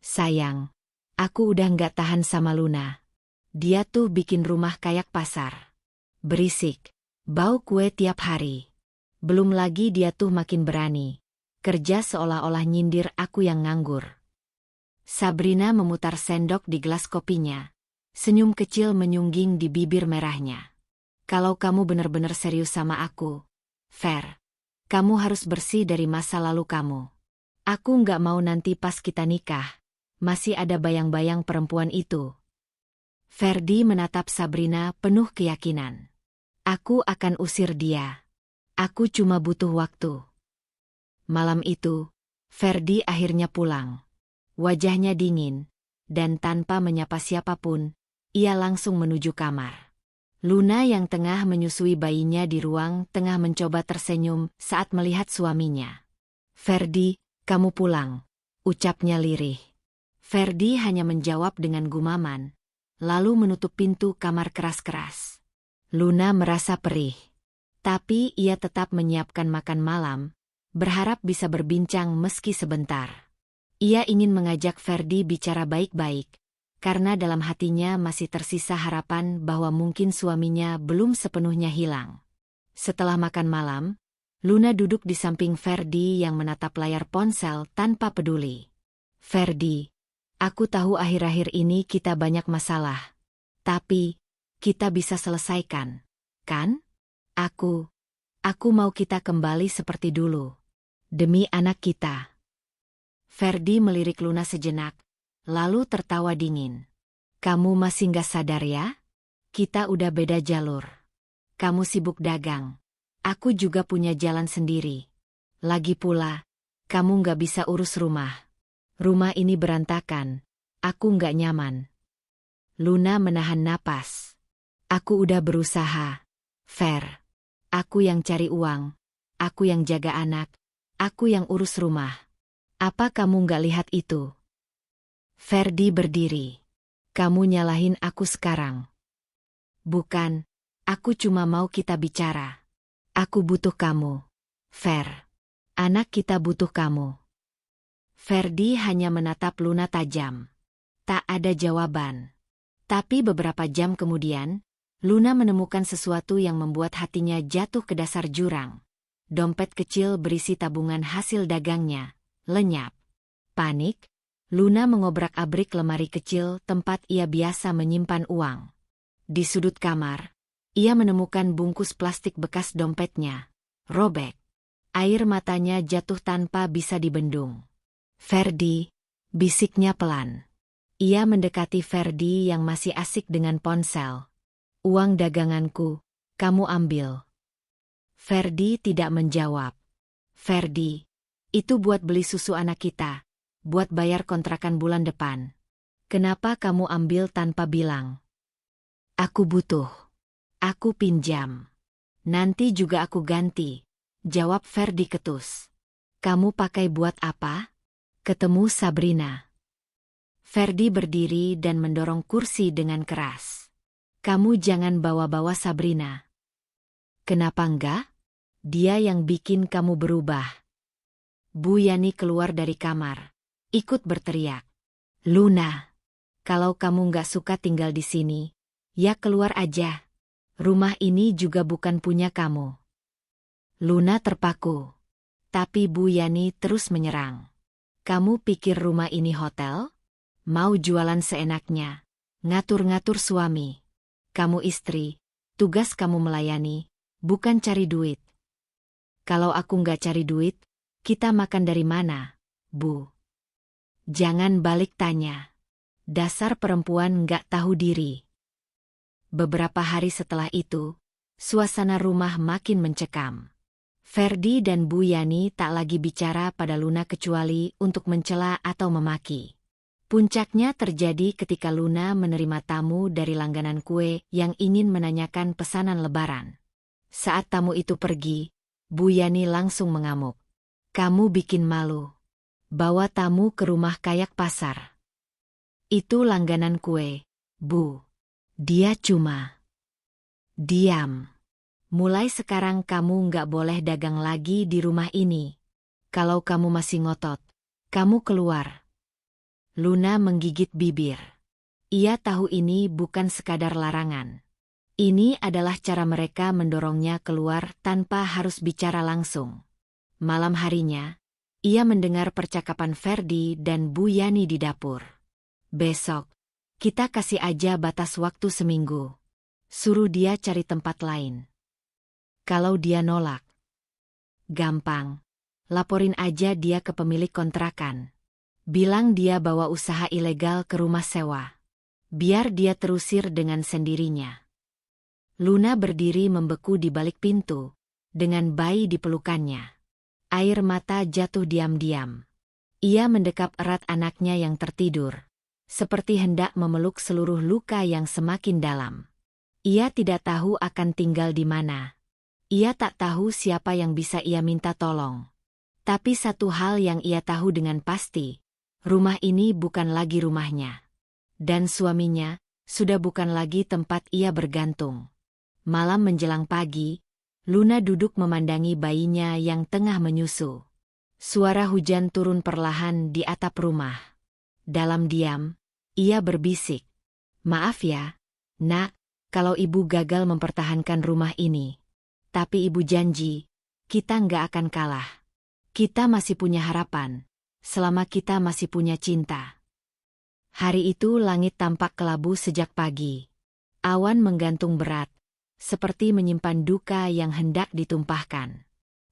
Sayang, aku udah nggak tahan sama Luna. Dia tuh bikin rumah kayak pasar. Berisik, bau kue tiap hari. Belum lagi dia tuh makin berani. Kerja seolah-olah nyindir aku yang nganggur. Sabrina memutar sendok di gelas kopinya. Senyum kecil menyungging di bibir merahnya. Kalau kamu benar-benar serius sama aku, Fer, kamu harus bersih dari masa lalu kamu. Aku nggak mau nanti pas kita nikah, masih ada bayang-bayang perempuan itu. Ferdi menatap Sabrina penuh keyakinan. Aku akan usir dia. Aku cuma butuh waktu. Malam itu, Ferdi akhirnya pulang. Wajahnya dingin, dan tanpa menyapa siapapun, ia langsung menuju kamar. Luna yang tengah menyusui bayinya di ruang tengah mencoba tersenyum saat melihat suaminya. Ferdi, kamu pulang, ucapnya lirih. Ferdi hanya menjawab dengan gumaman, lalu menutup pintu kamar keras-keras. Luna merasa perih. Tapi ia tetap menyiapkan makan malam, berharap bisa berbincang meski sebentar. Ia ingin mengajak Ferdi bicara baik-baik, karena dalam hatinya masih tersisa harapan bahwa mungkin suaminya belum sepenuhnya hilang. Setelah makan malam, Luna duduk di samping Ferdi yang menatap layar ponsel tanpa peduli. Ferdi, aku tahu akhir-akhir ini kita banyak masalah. Tapi, kita bisa selesaikan, kan? Aku mau kita kembali seperti dulu. Demi anak kita. Ferdi melirik Luna sejenak, lalu tertawa dingin. Kamu masih nggak sadar ya? Kita udah beda jalur. Kamu sibuk dagang. Aku juga punya jalan sendiri. Lagi pula, kamu nggak bisa urus rumah. Rumah ini berantakan. Aku nggak nyaman. Luna menahan napas. Aku udah berusaha. Fer. Aku yang cari uang. Aku yang jaga anak. Aku yang urus rumah. Apa kamu nggak lihat itu? Ferdi berdiri. Kamu nyalahin aku sekarang. Bukan, aku cuma mau kita bicara. Aku butuh kamu. Fer. Anak kita butuh kamu. Ferdi hanya menatap Luna tajam. Tak ada jawaban. Tapi beberapa jam kemudian, Luna menemukan sesuatu yang membuat hatinya jatuh ke dasar jurang. Dompet kecil berisi tabungan hasil dagangnya, lenyap. Panik, Luna mengobrak-abrik lemari kecil tempat ia biasa menyimpan uang. Di sudut kamar, ia menemukan bungkus plastik bekas dompetnya, robek. Air matanya jatuh tanpa bisa dibendung. Ferdi, bisiknya pelan. Ia mendekati Ferdi yang masih asik dengan ponsel. Uang daganganku, kamu ambil. Ferdi tidak menjawab. Ferdi, itu buat beli susu anak kita, buat bayar kontrakan bulan depan. Kenapa kamu ambil tanpa bilang? Aku butuh. Aku pinjam. Nanti juga aku ganti, jawab Ferdi ketus. Kamu pakai buat apa? Ketemu Sabrina. Ferdi berdiri dan mendorong kursi dengan keras. Kamu jangan bawa-bawa Sabrina. Kenapa enggak? Dia yang bikin kamu berubah. Bu Yani keluar dari kamar, ikut berteriak. Luna, kalau kamu enggak suka tinggal di sini, ya keluar aja. Rumah ini juga bukan punya kamu. Luna terpaku. Tapi Bu Yani terus menyerang. Kamu pikir rumah ini hotel? Mau jualan seenaknya, ngatur-ngatur suami. Kamu istri, tugas kamu melayani, bukan cari duit. Kalau aku nggak cari duit, kita makan dari mana, Bu? Jangan balik tanya. Dasar perempuan nggak tahu diri. Beberapa hari setelah itu, suasana rumah makin mencekam. Ferdi dan Bu Yani tak lagi bicara pada Luna kecuali untuk mencela atau memaki. Puncaknya terjadi ketika Luna menerima tamu dari langganan kue yang ingin menanyakan pesanan lebaran. Saat tamu itu pergi, Bu Yani langsung mengamuk. Kamu bikin malu. Bawa tamu ke rumah kayak pasar. Itu langganan kue, Bu. Dia cuma. Diam. Mulai sekarang kamu nggak boleh dagang lagi di rumah ini. Kalau kamu masih ngotot, kamu keluar. Luna menggigit bibir. Ia tahu ini bukan sekadar larangan. Ini adalah cara mereka mendorongnya keluar tanpa harus bicara langsung. Malam harinya, ia mendengar percakapan Ferdi dan Bu Yani di dapur. Besok, kita kasih aja batas waktu seminggu. Suruh dia cari tempat lain. Kalau dia nolak, gampang. Laporin aja dia ke pemilik kontrakan. Bilang dia bawa usaha ilegal ke rumah sewa. Biar dia terusir dengan sendirinya. Luna berdiri membeku di balik pintu, dengan bayi di pelukannya. Air mata jatuh diam-diam. Ia mendekap erat anaknya yang tertidur, seperti hendak memeluk seluruh luka yang semakin dalam. Ia tidak tahu akan tinggal di mana. Ia tak tahu siapa yang bisa ia minta tolong. Tapi satu hal yang ia tahu dengan pasti, rumah ini bukan lagi rumahnya. Dan suaminya, sudah bukan lagi tempat ia bergantung. Malam menjelang pagi, Luna duduk memandangi bayinya yang tengah menyusu. Suara hujan turun perlahan di atap rumah. Dalam diam, ia berbisik. Maaf ya, Nak, kalau ibu gagal mempertahankan rumah ini. Tapi ibu janji, kita nggak akan kalah. Kita masih punya harapan, selama kita masih punya cinta. Hari itu langit tampak kelabu sejak pagi. Awan menggantung berat, seperti menyimpan duka yang hendak ditumpahkan.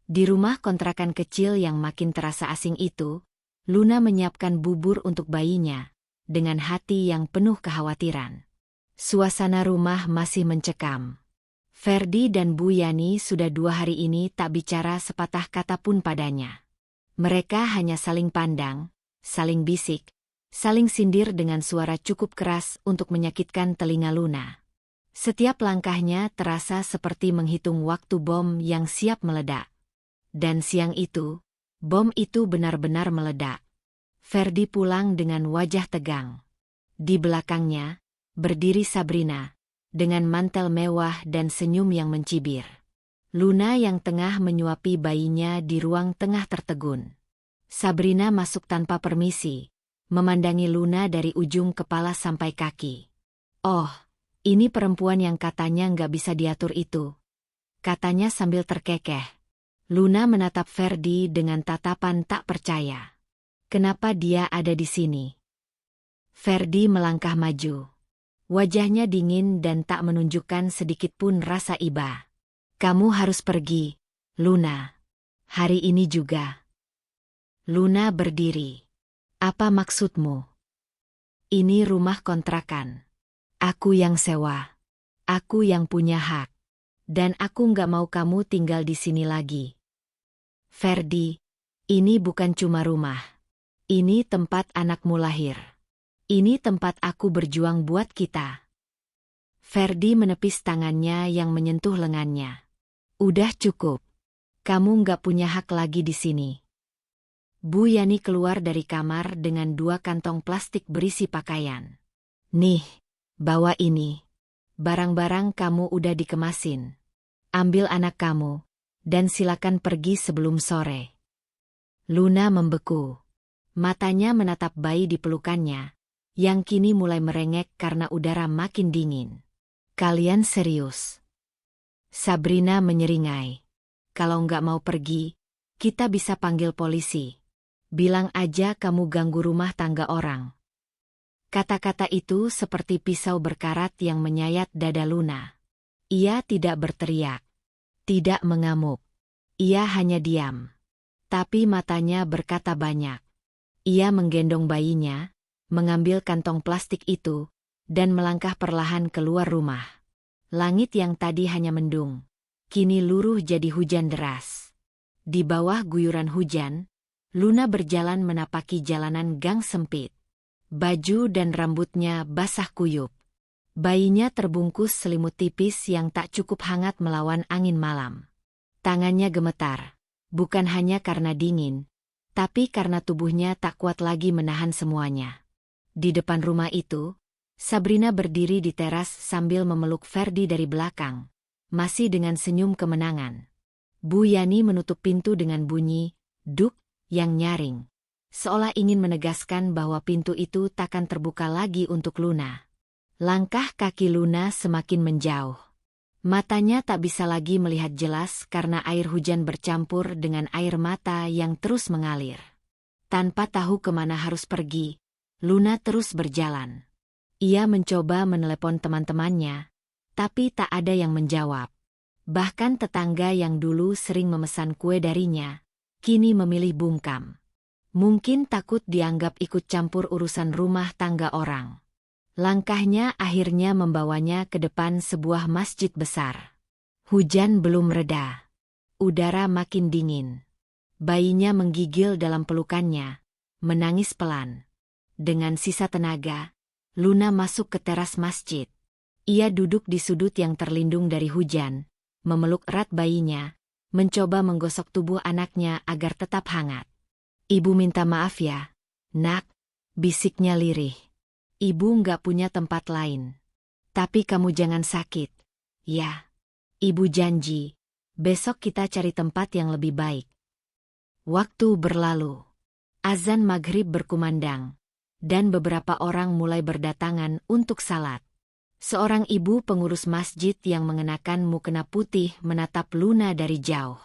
Di rumah kontrakan kecil yang makin terasa asing itu, Luna menyiapkan bubur untuk bayinya, dengan hati yang penuh kekhawatiran. Suasana rumah masih mencekam. Ferdi dan Bu Yani sudah 2 hari ini tak bicara sepatah kata pun padanya. Mereka hanya saling pandang, saling bisik, saling sindir dengan suara cukup keras untuk menyakitkan telinga Luna. Setiap langkahnya terasa seperti menghitung waktu bom yang siap meledak. Dan siang itu, bom itu benar-benar meledak. Ferdi pulang dengan wajah tegang. Di belakangnya, berdiri Sabrina, dengan mantel mewah dan senyum yang mencibir. Luna yang tengah menyuapi bayinya di ruang tengah tertegun. Sabrina masuk tanpa permisi, memandangi Luna dari ujung kepala sampai kaki. Oh, ini perempuan yang katanya nggak bisa diatur itu. Katanya sambil terkekeh. Luna menatap Ferdi dengan tatapan tak percaya. Kenapa dia ada di sini? Ferdi melangkah maju. Wajahnya dingin dan tak menunjukkan sedikit pun rasa iba. Kamu harus pergi, Luna. Hari ini juga. Luna berdiri. Apa maksudmu? Ini rumah kontrakan. Aku yang sewa. Aku yang punya hak. Dan aku nggak mau kamu tinggal di sini lagi. Ferdi, ini bukan cuma rumah. Ini tempat anakmu lahir. Ini tempat aku berjuang buat kita. Ferdi menepis tangannya yang menyentuh lengannya. Udah cukup. Kamu nggak punya hak lagi di sini. Bu Yani keluar dari kamar dengan 2 kantong plastik berisi pakaian. Nih, bawa ini. Barang-barang kamu udah dikemasin. Ambil anak kamu, dan silakan pergi sebelum sore. Luna membeku. Matanya menatap bayi di pelukannya, yang kini mulai merengek karena udara makin dingin. Kalian serius? Sabrina menyeringai. Kalau nggak mau pergi, kita bisa panggil polisi. Bilang aja kamu ganggu rumah tangga orang. Kata-kata itu seperti pisau berkarat yang menyayat dada Luna. Ia tidak berteriak, tidak mengamuk. Ia hanya diam. Tapi matanya berkata banyak. Ia menggendong bayinya, mengambil kantong plastik itu, dan melangkah perlahan keluar rumah. Langit yang tadi hanya mendung, kini luruh jadi hujan deras. Di bawah guyuran hujan, Luna berjalan menapaki jalanan gang sempit. Baju dan rambutnya basah kuyup. Bayinya terbungkus selimut tipis yang tak cukup hangat melawan angin malam. Tangannya gemetar, bukan hanya karena dingin, tapi karena tubuhnya tak kuat lagi menahan semuanya. Di depan rumah itu, Sabrina berdiri di teras sambil memeluk Ferdi dari belakang, masih dengan senyum kemenangan. Bu Yani menutup pintu dengan bunyi, duk, yang nyaring. Seolah ingin menegaskan bahwa pintu itu takkan terbuka lagi untuk Luna. Langkah kaki Luna semakin menjauh. Matanya tak bisa lagi melihat jelas karena air hujan bercampur dengan air mata yang terus mengalir. Tanpa tahu kemana harus pergi, Luna terus berjalan. Ia mencoba menelepon teman-temannya, tapi tak ada yang menjawab. Bahkan tetangga yang dulu sering memesan kue darinya, kini memilih bungkam. Mungkin takut dianggap ikut campur urusan rumah tangga orang. Langkahnya akhirnya membawanya ke depan sebuah masjid besar. Hujan belum reda. Udara makin dingin. Bayinya menggigil dalam pelukannya, menangis pelan. Dengan sisa tenaga, Luna masuk ke teras masjid. Ia duduk di sudut yang terlindung dari hujan, memeluk erat bayinya, mencoba menggosok tubuh anaknya agar tetap hangat. "Ibu minta maaf ya, nak," bisiknya lirih. "Ibu nggak punya tempat lain. Tapi kamu jangan sakit, ya. Ibu janji, besok kita cari tempat yang lebih baik." Waktu berlalu. Azan maghrib berkumandang, dan beberapa orang mulai berdatangan untuk salat. Seorang ibu pengurus masjid yang mengenakan mukena putih menatap Luna dari jauh.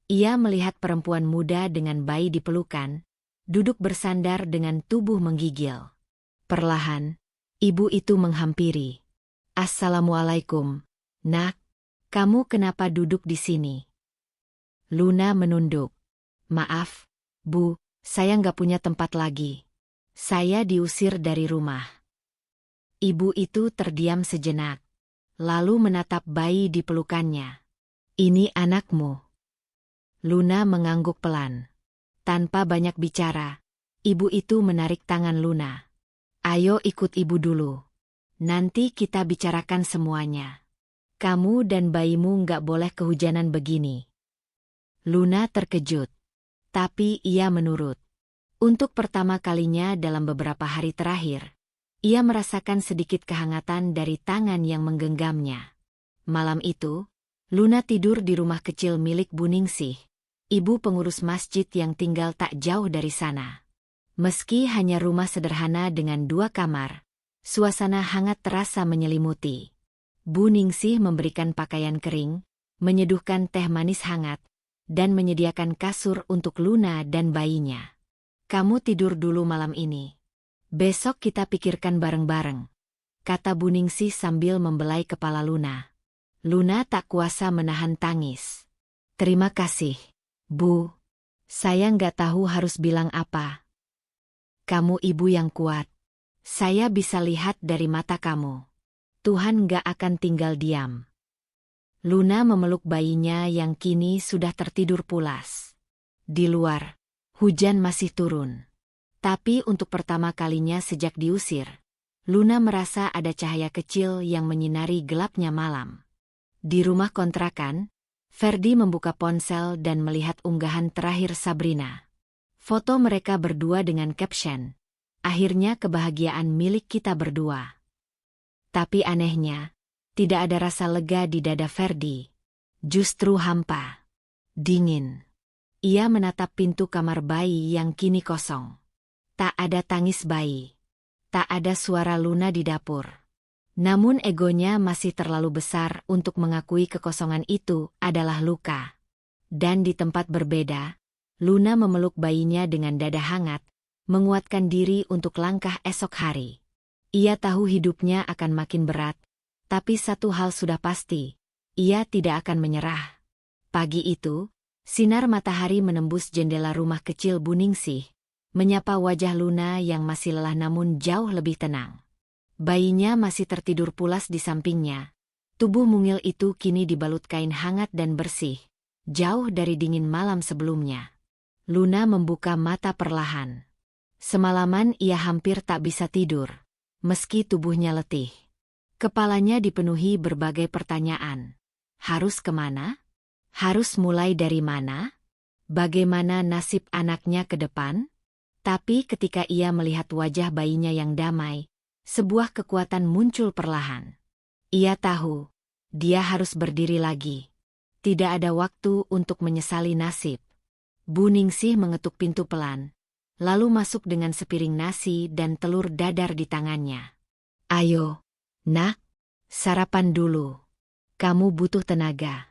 Ia melihat perempuan muda dengan bayi di pelukan, duduk bersandar dengan tubuh menggigil. Perlahan, ibu itu menghampiri. "Assalamualaikum, nak. Kamu kenapa duduk di sini?" Luna menunduk. "Maaf, Bu, saya nggak punya tempat lagi. Saya diusir dari rumah." Ibu itu terdiam sejenak, lalu menatap bayi di pelukannya. "Ini anakmu." Luna mengangguk pelan. Tanpa banyak bicara, ibu itu menarik tangan Luna. "Ayo ikut ibu dulu. Nanti kita bicarakan semuanya. Kamu dan bayimu nggak boleh kehujanan begini." Luna terkejut, tapi ia menurut. Untuk pertama kalinya dalam beberapa hari terakhir, ia merasakan sedikit kehangatan dari tangan yang menggenggamnya. Malam itu, Luna tidur di rumah kecil milik Bu Ningsih, ibu pengurus masjid yang tinggal tak jauh dari sana. Meski hanya rumah sederhana dengan 2 kamar, suasana hangat terasa menyelimuti. Bu Ningsih memberikan pakaian kering, menyeduhkan teh manis hangat, dan menyediakan kasur untuk Luna dan bayinya. "Kamu tidur dulu malam ini. Besok kita pikirkan bareng-bareng," kata Bu Ningsih sambil membelai kepala Luna. Luna tak kuasa menahan tangis. "Terima kasih, Bu. Saya nggak tahu harus bilang apa. Kamu ibu yang kuat. Saya bisa lihat dari mata kamu. Tuhan nggak akan tinggal diam." Luna memeluk bayinya yang kini sudah tertidur pulas. Di luar, hujan masih turun. Tapi untuk pertama kalinya sejak diusir, Luna merasa ada cahaya kecil yang menyinari gelapnya malam. Di rumah kontrakan, Ferdi membuka ponsel dan melihat unggahan terakhir Sabrina. Foto mereka berdua dengan caption, "Akhirnya kebahagiaan milik kita berdua." Tapi anehnya, tidak ada rasa lega di dada Ferdi. Justru hampa. Dingin. Ia menatap pintu kamar bayi yang kini kosong. Tak ada tangis bayi. Tak ada suara Luna di dapur. Namun egonya masih terlalu besar untuk mengakui kekosongan itu adalah luka. Dan di tempat berbeda, Luna memeluk bayinya dengan dada hangat, menguatkan diri untuk langkah esok hari. Ia tahu hidupnya akan makin berat, tapi satu hal sudah pasti, ia tidak akan menyerah. Pagi itu, sinar matahari menembus jendela rumah kecil Bu Ningsih, menyapa wajah Luna yang masih lelah namun jauh lebih tenang. Bayinya masih tertidur pulas di sampingnya. Tubuh mungil itu kini dibalut kain hangat dan bersih, jauh dari dingin malam sebelumnya. Luna membuka mata perlahan. Semalaman ia hampir tak bisa tidur, meski tubuhnya letih. Kepalanya dipenuhi berbagai pertanyaan. Harus kemana? Harus mulai dari mana? Bagaimana nasib anaknya ke depan? Tapi ketika ia melihat wajah bayinya yang damai, sebuah kekuatan muncul perlahan. Ia tahu, dia harus berdiri lagi. Tidak ada waktu untuk menyesali nasib. Bu Ningsih mengetuk pintu pelan, lalu masuk dengan sepiring nasi dan telur dadar di tangannya. Ayo, nak, sarapan dulu. Kamu butuh tenaga.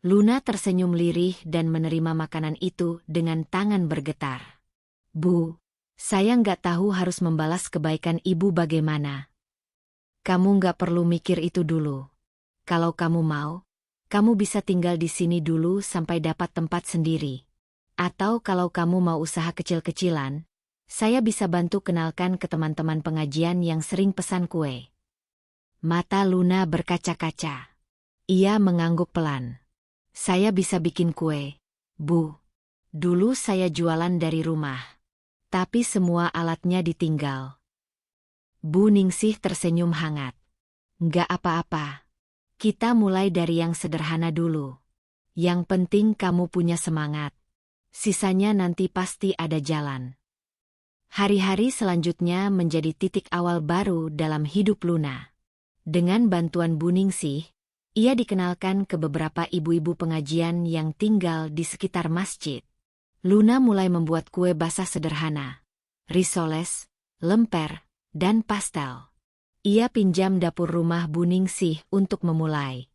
Luna tersenyum lirih dan menerima makanan itu dengan tangan bergetar. Bu, saya nggak tahu harus membalas kebaikan ibu bagaimana. Kamu nggak perlu mikir itu dulu. Kalau kamu mau, kamu bisa tinggal di sini dulu sampai dapat tempat sendiri. Atau kalau kamu mau usaha kecil-kecilan, saya bisa bantu kenalkan ke teman-teman pengajian yang sering pesan kue. Mata Luna berkaca-kaca. Ia mengangguk pelan. Saya bisa bikin kue, Bu. Dulu saya jualan dari rumah. Tapi semua alatnya ditinggal. Bu Ningsih tersenyum hangat. Nggak apa-apa. Kita mulai dari yang sederhana dulu. Yang penting kamu punya semangat. Sisanya nanti pasti ada jalan. Hari-hari selanjutnya menjadi titik awal baru dalam hidup Luna. Dengan bantuan Bu Ningsih, ia dikenalkan ke beberapa ibu-ibu pengajian yang tinggal di sekitar masjid. Luna mulai membuat kue basah sederhana, risoles, lemper, dan pastel. Ia pinjam dapur rumah Bu Ningsih untuk memulai.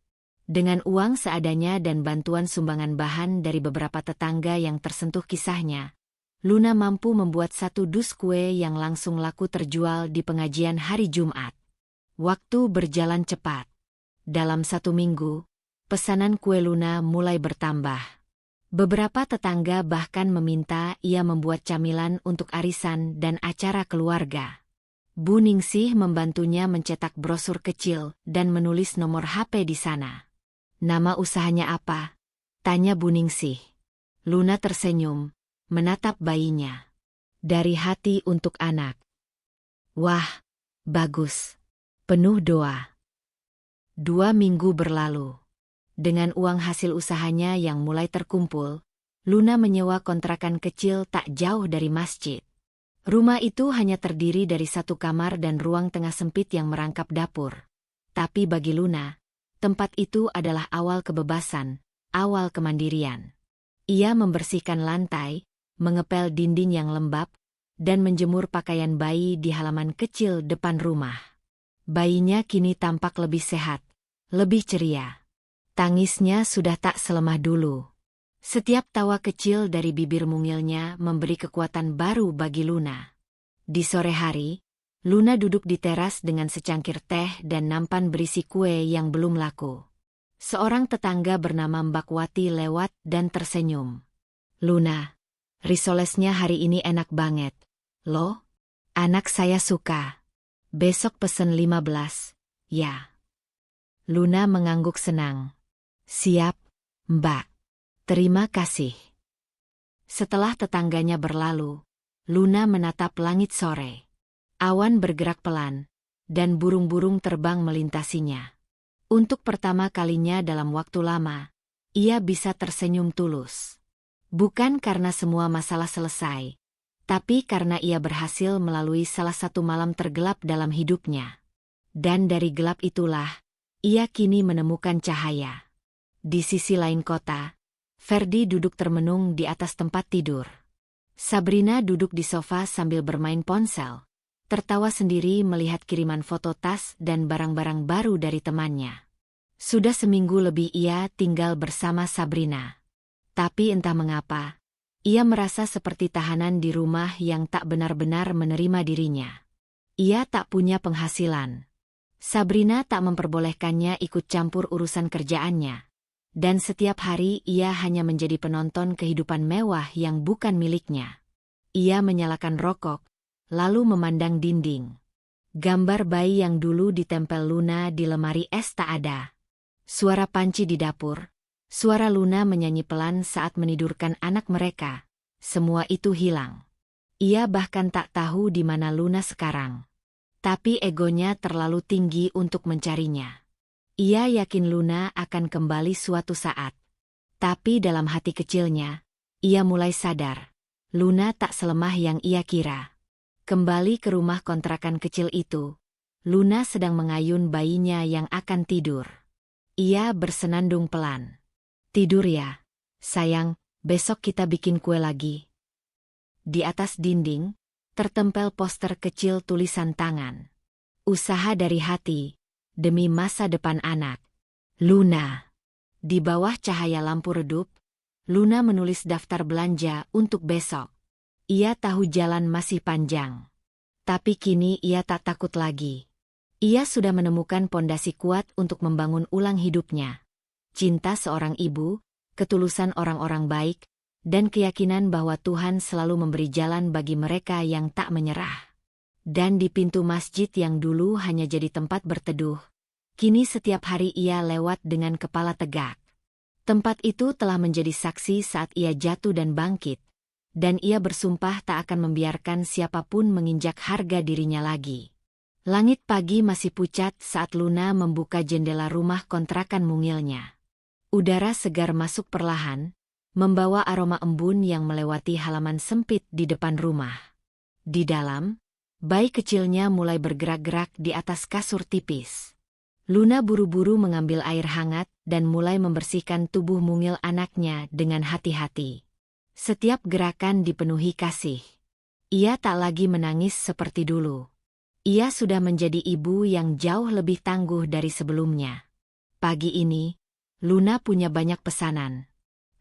Dengan uang seadanya dan bantuan sumbangan bahan dari beberapa tetangga yang tersentuh kisahnya, Luna mampu membuat satu dus kue yang langsung laku terjual di pengajian hari Jumat. Waktu berjalan cepat. Dalam 1 minggu, pesanan kue Luna mulai bertambah. Beberapa tetangga bahkan meminta ia membuat camilan untuk arisan dan acara keluarga. Bu Ningsih membantunya mencetak brosur kecil dan menulis nomor HP di sana. Nama usahanya apa? Tanya Bu Ningsih. Luna tersenyum, menatap bayinya. Dari hati untuk anak. Wah, bagus. Penuh doa. 2 minggu berlalu. Dengan uang hasil usahanya yang mulai terkumpul, Luna menyewa kontrakan kecil tak jauh dari masjid. Rumah itu hanya terdiri dari 1 kamar dan ruang tengah sempit yang merangkap dapur. Tapi bagi Luna, tempat itu adalah awal kebebasan, awal kemandirian. Ia membersihkan lantai, mengepel dinding yang lembab, dan menjemur pakaian bayi di halaman kecil depan rumah. Bayinya kini tampak lebih sehat, lebih ceria. Tangisnya sudah tak selemah dulu. Setiap tawa kecil dari bibir mungilnya memberi kekuatan baru bagi Luna. Di sore hari, Luna duduk di teras dengan secangkir teh dan nampan berisi kue yang belum laku. Seorang tetangga bernama Mbak Wati lewat dan tersenyum. Luna, risolesnya hari ini enak banget. Loh, anak saya suka. Besok pesen 15, ya. Luna mengangguk senang. Siap, Mbak. Terima kasih. Setelah tetangganya berlalu, Luna menatap langit sore. Awan bergerak pelan, dan burung-burung terbang melintasinya. Untuk pertama kalinya dalam waktu lama, ia bisa tersenyum tulus. Bukan karena semua masalah selesai, tapi karena ia berhasil melalui salah satu malam tergelap dalam hidupnya. Dan dari gelap itulah, ia kini menemukan cahaya. Di sisi lain kota, Ferdi duduk termenung di atas tempat tidur. Sabrina duduk di sofa sambil bermain ponsel, tertawa sendiri melihat kiriman foto tas dan barang-barang baru dari temannya. Sudah seminggu lebih ia tinggal bersama Sabrina. Tapi entah mengapa, ia merasa seperti tahanan di rumah yang tak benar-benar menerima dirinya. Ia tak punya penghasilan. Sabrina tak memperbolehkannya ikut campur urusan kerjaannya. Dan setiap hari ia hanya menjadi penonton kehidupan mewah yang bukan miliknya. Ia menyalakan rokok, lalu memandang dinding. Gambar bayi yang dulu ditempel Luna di lemari es tak ada. Suara panci di dapur, suara Luna menyanyi pelan saat menidurkan anak mereka. Semua itu hilang. Ia bahkan tak tahu di mana Luna sekarang. Tapi egonya terlalu tinggi untuk mencarinya. Ia yakin Luna akan kembali suatu saat. Tapi dalam hati kecilnya, ia mulai sadar. Luna tak selemah yang ia kira. Kembali ke rumah kontrakan kecil itu, Luna sedang mengayun bayinya yang akan tidur. Ia bersenandung pelan. "Tidur ya, sayang, besok kita bikin kue lagi." Di atas dinding, tertempel poster kecil tulisan tangan. "Usaha dari hati, demi masa depan anak. Luna." Di bawah cahaya lampu redup, Luna menulis daftar belanja untuk besok. Ia tahu jalan masih panjang. Tapi kini ia tak takut lagi. Ia sudah menemukan pondasi kuat untuk membangun ulang hidupnya. Cinta seorang ibu, ketulusan orang-orang baik, dan keyakinan bahwa Tuhan selalu memberi jalan bagi mereka yang tak menyerah. Dan di pintu masjid yang dulu hanya jadi tempat berteduh, kini setiap hari ia lewat dengan kepala tegak. Tempat itu telah menjadi saksi saat ia jatuh dan bangkit, dan ia bersumpah tak akan membiarkan siapapun menginjak harga dirinya lagi. Langit pagi masih pucat saat Luna membuka jendela rumah kontrakan mungilnya. Udara segar masuk perlahan, membawa aroma embun yang melewati halaman sempit di depan rumah. Di dalam, bayi kecilnya mulai bergerak-gerak di atas kasur tipis. Luna buru-buru mengambil air hangat dan mulai membersihkan tubuh mungil anaknya dengan hati-hati. Setiap gerakan dipenuhi kasih. Ia tak lagi menangis seperti dulu. Ia sudah menjadi ibu yang jauh lebih tangguh dari sebelumnya. Pagi ini, Luna punya banyak pesanan.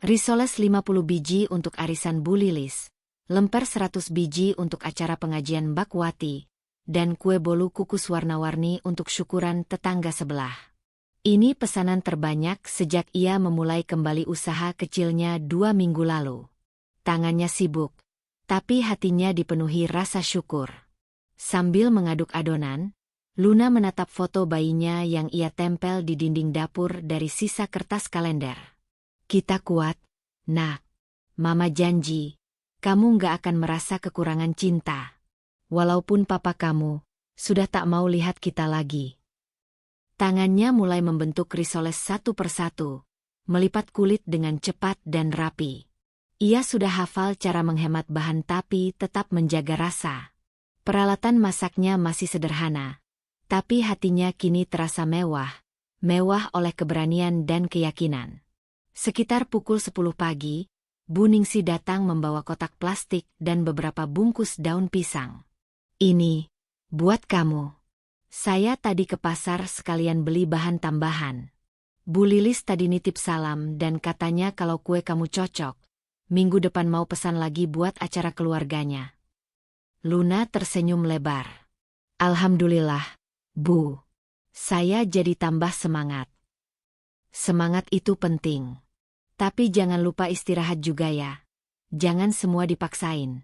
Risoles 50 biji untuk arisan Bu Lilis, lemper 100 biji untuk acara pengajian Mbak Wati, dan kue bolu kukus warna-warni untuk syukuran tetangga sebelah. Ini pesanan terbanyak sejak ia memulai kembali usaha kecilnya 2 minggu lalu. Tangannya sibuk, tapi hatinya dipenuhi rasa syukur. Sambil mengaduk adonan, Luna menatap foto bayinya yang ia tempel di dinding dapur dari sisa kertas kalender. "Kita kuat, nak. Mama janji, kamu gak akan merasa kekurangan cinta. Walaupun papa kamu sudah tak mau lihat kita lagi." Tangannya mulai membentuk risoles satu persatu, melipat kulit dengan cepat dan rapi. Ia sudah hafal cara menghemat bahan tapi tetap menjaga rasa. Peralatan masaknya masih sederhana, tapi hatinya kini terasa mewah oleh keberanian dan keyakinan. Sekitar pukul 10 pagi, Bu Ningsi datang membawa kotak plastik dan beberapa bungkus daun pisang. "Ini buat kamu. Saya tadi ke pasar sekalian beli bahan tambahan. Bu Lilis tadi nitip salam dan katanya kalau kue kamu cocok, minggu depan mau pesan lagi buat acara keluarganya." Luna tersenyum lebar. "Alhamdulillah, Bu. Saya jadi tambah semangat." Semangat itu penting. Tapi jangan lupa istirahat juga ya. Jangan semua dipaksain.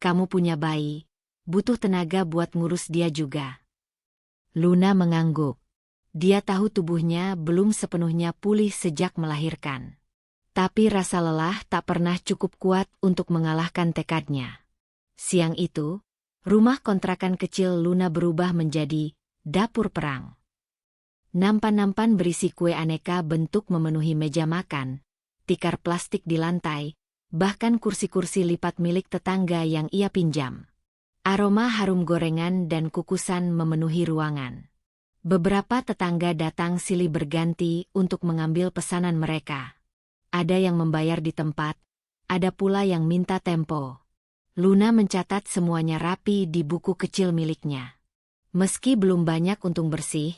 Kamu punya bayi, butuh tenaga buat ngurus dia juga. Luna mengangguk. Dia tahu tubuhnya belum sepenuhnya pulih sejak melahirkan. Tapi rasa lelah tak pernah cukup kuat untuk mengalahkan tekadnya. Siang itu, rumah kontrakan kecil Luna berubah menjadi dapur perang. Nampan-nampan berisi kue aneka bentuk memenuhi meja makan, tikar plastik di lantai, bahkan kursi-kursi lipat milik tetangga yang ia pinjam. Aroma harum gorengan dan kukusan memenuhi ruangan. Beberapa tetangga datang silih berganti untuk mengambil pesanan mereka. Ada yang membayar di tempat, ada pula yang minta tempo. Luna mencatat semuanya rapi di buku kecil miliknya. Meski belum banyak untung bersih,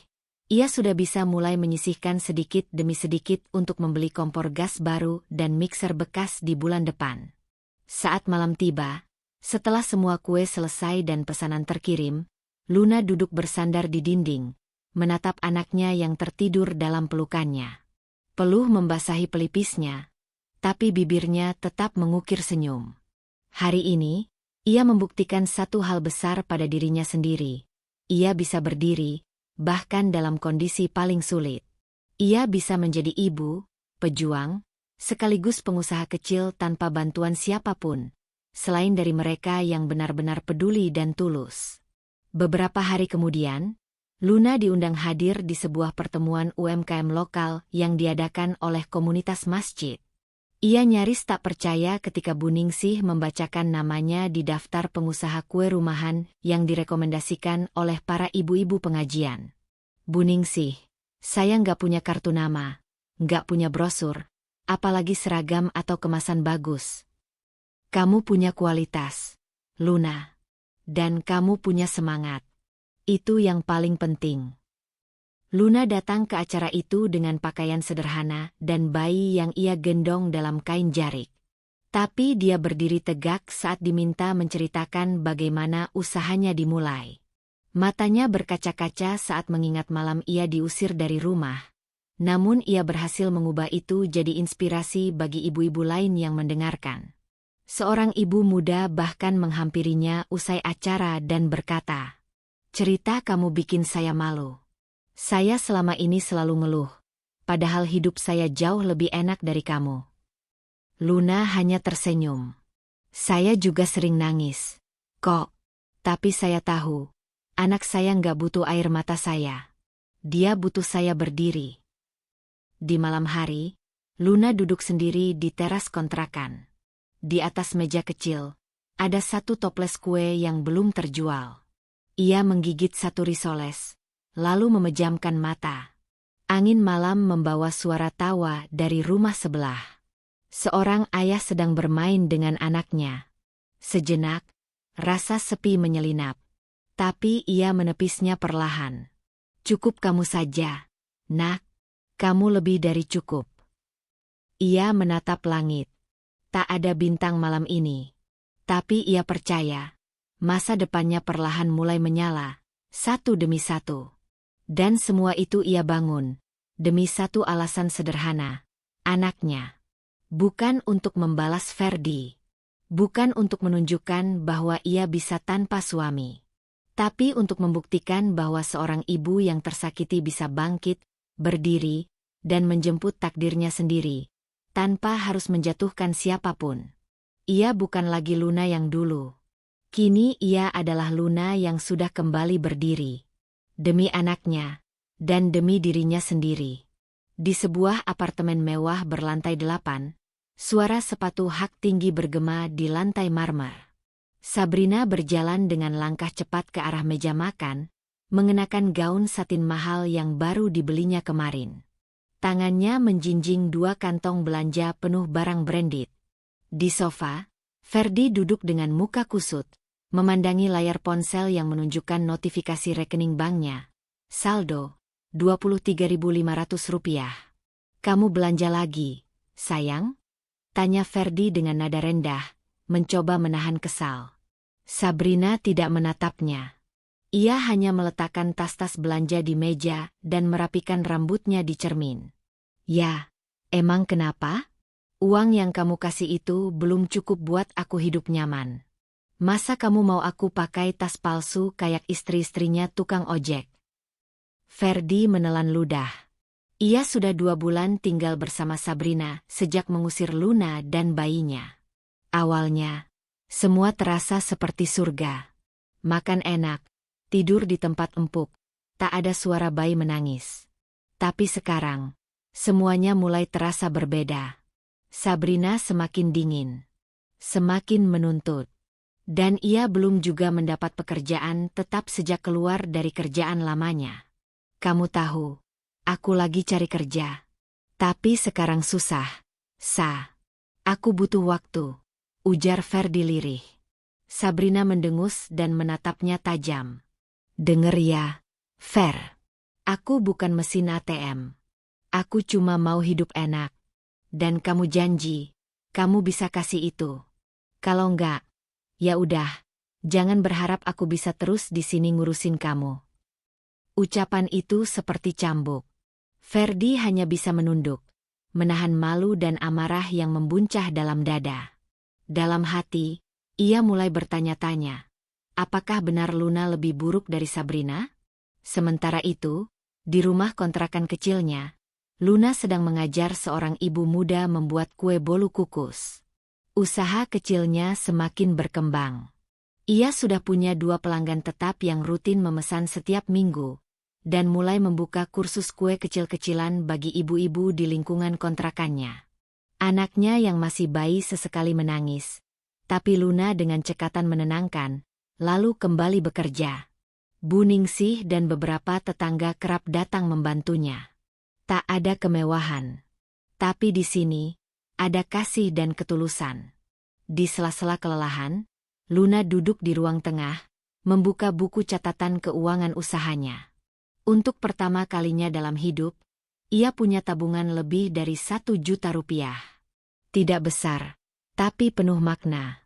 ia sudah bisa mulai menyisihkan sedikit demi sedikit untuk membeli kompor gas baru dan mixer bekas di bulan depan. Saat malam tiba, setelah semua kue selesai dan pesanan terkirim, Luna duduk bersandar di dinding, menatap anaknya yang tertidur dalam pelukannya. Peluh membasahi pelipisnya, tapi bibirnya tetap mengukir senyum. Hari ini, ia membuktikan satu hal besar pada dirinya sendiri. Ia bisa berdiri, bahkan dalam kondisi paling sulit. Ia bisa menjadi ibu, pejuang, sekaligus pengusaha kecil tanpa bantuan siapapun, selain dari mereka yang benar-benar peduli dan tulus. Beberapa hari kemudian, Luna diundang hadir di sebuah pertemuan UMKM lokal yang diadakan oleh komunitas masjid. Ia nyaris tak percaya ketika Bu Ningsih membacakan namanya di daftar pengusaha kue rumahan yang direkomendasikan oleh para ibu-ibu pengajian. Bu Ningsih, saya nggak punya kartu nama, nggak punya brosur, apalagi seragam atau kemasan bagus. Kamu punya kualitas, Luna. Dan kamu punya semangat. Itu yang paling penting. Luna datang ke acara itu dengan pakaian sederhana dan bayi yang ia gendong dalam kain jarik. Tapi dia berdiri tegak saat diminta menceritakan bagaimana usahanya dimulai. Matanya berkaca-kaca saat mengingat malam ia diusir dari rumah. Namun ia berhasil mengubah itu jadi inspirasi bagi ibu-ibu lain yang mendengarkan. Seorang ibu muda bahkan menghampirinya usai acara dan berkata, "Cerita kamu bikin saya malu. Saya selama ini selalu ngeluh, padahal hidup saya jauh lebih enak dari kamu." Luna hanya tersenyum. "Saya juga sering nangis, kok. Tapi saya tahu, anak saya nggak butuh air mata saya. Dia butuh saya berdiri." Di malam hari, Luna duduk sendiri di teras kontrakan. Di atas meja kecil, ada satu toples kue yang belum terjual. Ia menggigit satu risoles, lalu memejamkan mata. Angin malam membawa suara tawa dari rumah sebelah. Seorang ayah sedang bermain dengan anaknya. Sejenak, rasa sepi menyelinap. Tapi ia menepisnya perlahan. "Cukup kamu saja, Nak. Kamu lebih dari cukup." Ia menatap langit. Tak ada bintang malam ini. Tapi ia percaya, masa depannya perlahan mulai menyala, satu demi satu. Dan semua itu ia bangun, demi satu alasan sederhana, anaknya. Bukan untuk membalas Ferdi. Bukan untuk menunjukkan bahwa ia bisa tanpa suami. Tapi untuk membuktikan bahwa seorang ibu yang tersakiti bisa bangkit, berdiri, dan menjemput takdirnya sendiri, tanpa harus menjatuhkan siapapun. Ia bukan lagi Luna yang dulu. Kini ia adalah Luna yang sudah kembali berdiri. Demi anaknya, dan demi dirinya sendiri. Di sebuah apartemen mewah berlantai 8, suara sepatu hak tinggi bergema di lantai marmer. Sabrina berjalan dengan langkah cepat ke arah meja makan, mengenakan gaun satin mahal yang baru dibelinya kemarin. Tangannya menjinjing 2 kantong belanja penuh barang branded. Di sofa, Ferdi duduk dengan muka kusut, memandangi layar ponsel yang menunjukkan notifikasi rekening banknya. Saldo, Rp23.500. "Kamu belanja lagi, sayang?" tanya Ferdi dengan nada rendah, mencoba menahan kesal. Sabrina tidak menatapnya. Ia hanya meletakkan tas-tas belanja di meja dan merapikan rambutnya di cermin. "Ya, emang kenapa? Uang yang kamu kasih itu belum cukup buat aku hidup nyaman. Masa kamu mau aku pakai tas palsu kayak istri-istrinya tukang ojek?" Ferdi menelan ludah. Ia sudah 2 bulan tinggal bersama Sabrina sejak mengusir Luna dan bayinya. Awalnya, semua terasa seperti surga. Makan enak, tidur di tempat empuk, tak ada suara bayi menangis. Tapi sekarang, semuanya mulai terasa berbeda. Sabrina semakin dingin, semakin menuntut. Dan ia belum juga mendapat pekerjaan tetap sejak keluar dari kerjaan lamanya. "Kamu tahu, aku lagi cari kerja. Tapi sekarang susah, Sa. Aku butuh waktu," ujar Ferdi lirih. Sabrina mendengus dan menatapnya tajam. "Dengar ya, Fer. Aku bukan mesin ATM. Aku cuma mau hidup enak. Dan kamu janji, kamu bisa kasih itu. Kalau enggak, ya udah, Jangan berharap aku bisa terus di sini ngurusin kamu. Ucapan itu seperti cambuk. Ferdi hanya bisa menunduk, menahan malu dan amarah yang membuncah dalam dada. Dalam hati, ia mulai bertanya-tanya, apakah benar Luna lebih buruk dari Sabrina? Sementara itu, di rumah kontrakan kecilnya, Luna sedang mengajar seorang ibu muda membuat kue bolu kukus. Usaha kecilnya semakin berkembang. Ia sudah punya 2 pelanggan tetap yang rutin memesan setiap minggu, dan mulai membuka kursus kue kecil-kecilan bagi ibu-ibu di lingkungan kontrakannya. Anaknya yang masih bayi sesekali menangis, tapi Luna dengan cekatan menenangkan, lalu kembali bekerja. Bu Ningsih dan beberapa tetangga kerap datang membantunya. Tak ada kemewahan. Tapi di sini, ada kasih dan ketulusan. Di sela-sela kelelahan, Luna duduk di ruang tengah, membuka buku catatan keuangan usahanya. Untuk pertama kalinya dalam hidup, ia punya tabungan lebih dari 1 juta rupiah. Tidak besar, tapi penuh makna.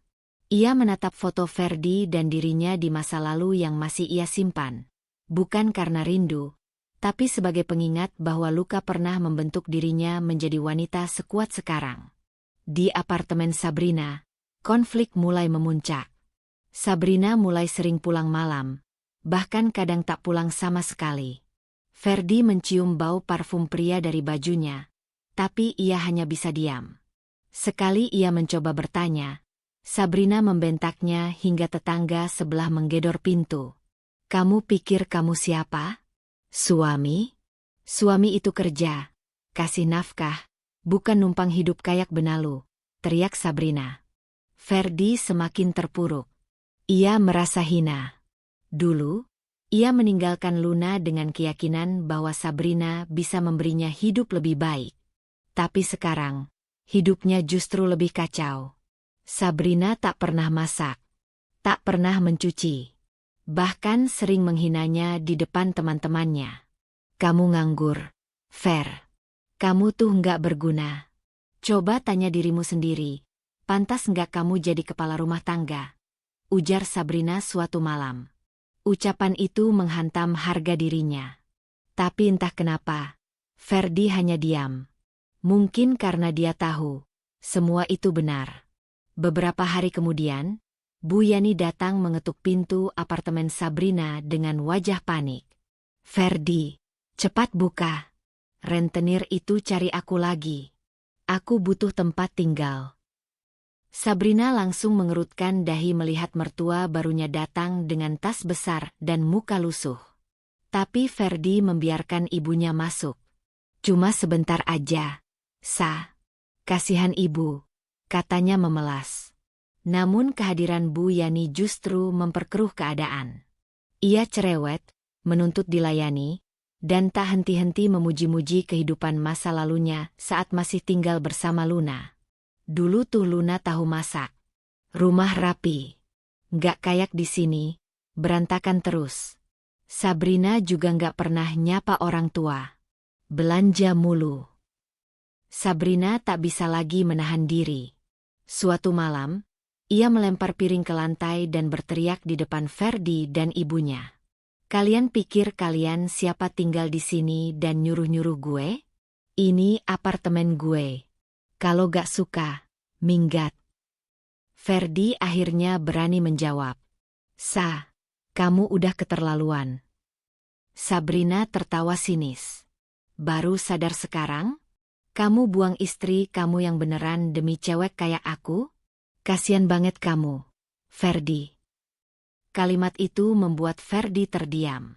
Ia menatap foto Ferdi dan dirinya di masa lalu yang masih ia simpan. Bukan karena rindu, tapi sebagai pengingat bahwa luka pernah membentuk dirinya menjadi wanita sekuat sekarang. Di apartemen Sabrina, konflik mulai memuncak. Sabrina mulai sering pulang malam, bahkan kadang tak pulang sama sekali. Ferdi mencium bau parfum pria dari bajunya, tapi ia hanya bisa diam. Sekali ia mencoba bertanya, Sabrina membentaknya hingga tetangga sebelah menggedor pintu. Kamu pikir kamu siapa? Suami? Suami itu kerja, kasih nafkah, bukan numpang hidup kayak benalu, teriak Sabrina. Ferdi semakin terpuruk. Ia merasa hina. Dulu, ia meninggalkan Luna dengan keyakinan bahwa Sabrina bisa memberinya hidup lebih baik. Tapi sekarang, hidupnya justru lebih kacau. Sabrina tak pernah masak, tak pernah mencuci. Bahkan sering menghinanya di depan teman-temannya. Kamu nganggur, Fer. Kamu tuh nggak berguna. Coba tanya dirimu sendiri, pantas nggak kamu jadi kepala rumah tangga? Ujar Sabrina suatu malam. Ucapan itu menghantam harga dirinya. Tapi entah kenapa, Ferdi hanya diam. Mungkin karena dia tahu, semua itu benar. Beberapa hari kemudian, Bu Yani datang mengetuk pintu apartemen Sabrina dengan wajah panik. Ferdi, cepat buka. Rentenir itu cari aku lagi. Aku butuh tempat tinggal. Sabrina langsung mengerutkan dahi melihat mertua barunya datang dengan tas besar dan muka lusuh. Tapi Ferdi membiarkan ibunya masuk. Cuma sebentar aja. Kasihan ibu, katanya memelas. Namun kehadiran Bu Yani justru memperkeruh keadaan. Ia cerewet, menuntut dilayani, dan tak henti-henti memuji-muji kehidupan masa lalunya saat masih tinggal bersama Luna. Dulu tuh Luna tahu masak. Rumah rapi. Nggak kayak di sini, berantakan terus. Sabrina juga nggak pernah nyapa orang tua. Belanja mulu. Sabrina tak bisa lagi menahan diri. Suatu malam, ia melempar piring ke lantai dan berteriak di depan Ferdi dan ibunya. Kalian pikir kalian siapa tinggal di sini dan nyuruh-nyuruh gue? Ini apartemen gue. Kalau gak suka, minggat. Ferdi akhirnya berani menjawab. Kamu udah keterlaluan. Sabrina tertawa sinis. Baru sadar sekarang? Kamu buang istri kamu yang beneran demi cewek kayak aku? Kasian banget kamu, Ferdi. Kalimat itu membuat Ferdi terdiam.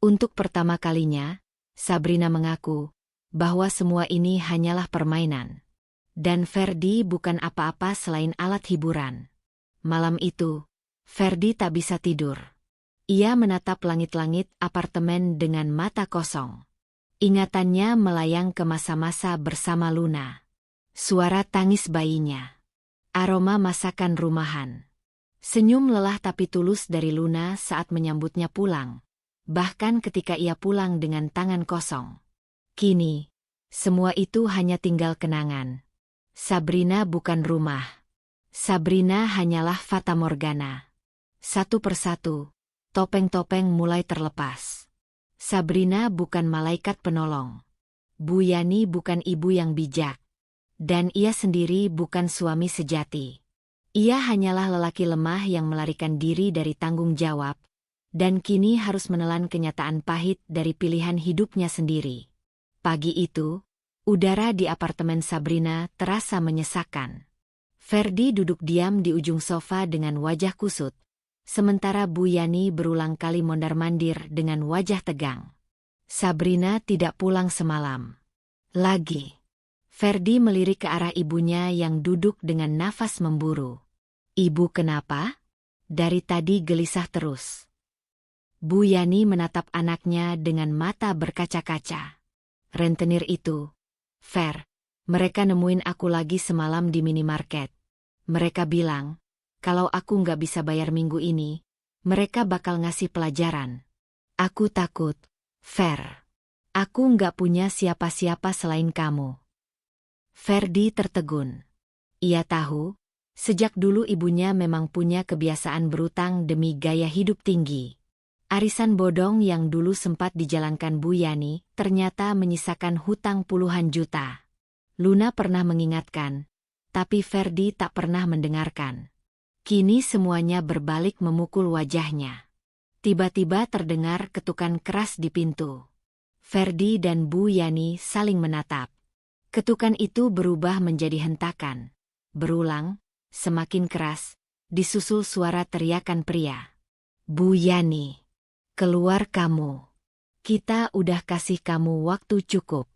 Untuk pertama kalinya, Sabrina mengaku bahwa semua ini hanyalah permainan. Dan Ferdi bukan apa-apa selain alat hiburan. Malam itu, Ferdi tak bisa tidur. Ia menatap langit-langit apartemen dengan mata kosong. Ingatannya melayang ke masa-masa bersama Luna. Suara tangis bayinya. Aroma masakan rumahan. Senyum lelah tapi tulus dari Luna saat menyambutnya pulang. Bahkan ketika ia pulang dengan tangan kosong. Kini, semua itu hanya tinggal kenangan. Sabrina bukan rumah. Sabrina hanyalah fata morgana. Satu persatu, topeng-topeng mulai terlepas. Sabrina bukan malaikat penolong. Bu Yani bukan ibu yang bijak. Dan ia sendiri bukan suami sejati. Ia hanyalah lelaki lemah yang melarikan diri dari tanggung jawab, dan kini harus menelan kenyataan pahit dari pilihan hidupnya sendiri. Pagi itu, udara di apartemen Sabrina terasa menyesakan. Ferdi duduk diam di ujung sofa dengan wajah kusut, sementara Bu Yani berulang kali mondar-mandir dengan wajah tegang. Sabrina tidak pulang semalam. Lagi. Ferdi melirik ke arah ibunya yang duduk dengan nafas memburu. Ibu kenapa? Dari tadi gelisah terus. Bu Yani menatap anaknya dengan mata berkaca-kaca. Rentenir itu. Fer, mereka nemuin aku lagi semalam di minimarket. Mereka bilang, kalau aku nggak bisa bayar minggu ini, mereka bakal ngasih pelajaran. Aku takut, Fer. Aku nggak punya siapa-siapa selain kamu. Ferdi tertegun. Ia tahu, sejak dulu ibunya memang punya kebiasaan berutang demi gaya hidup tinggi. Arisan bodong yang dulu sempat dijalankan Bu Yani ternyata menyisakan hutang puluhan juta. Luna pernah mengingatkan, tapi Ferdi tak pernah mendengarkan. Kini semuanya berbalik memukul wajahnya. Tiba-tiba terdengar ketukan keras di pintu. Ferdi dan Bu Yani saling menatap. Ketukan itu berubah menjadi hentakan. Berulang, semakin keras, disusul suara teriakan pria. Bu Yani. Keluar kamu. Kita udah kasih kamu waktu cukup.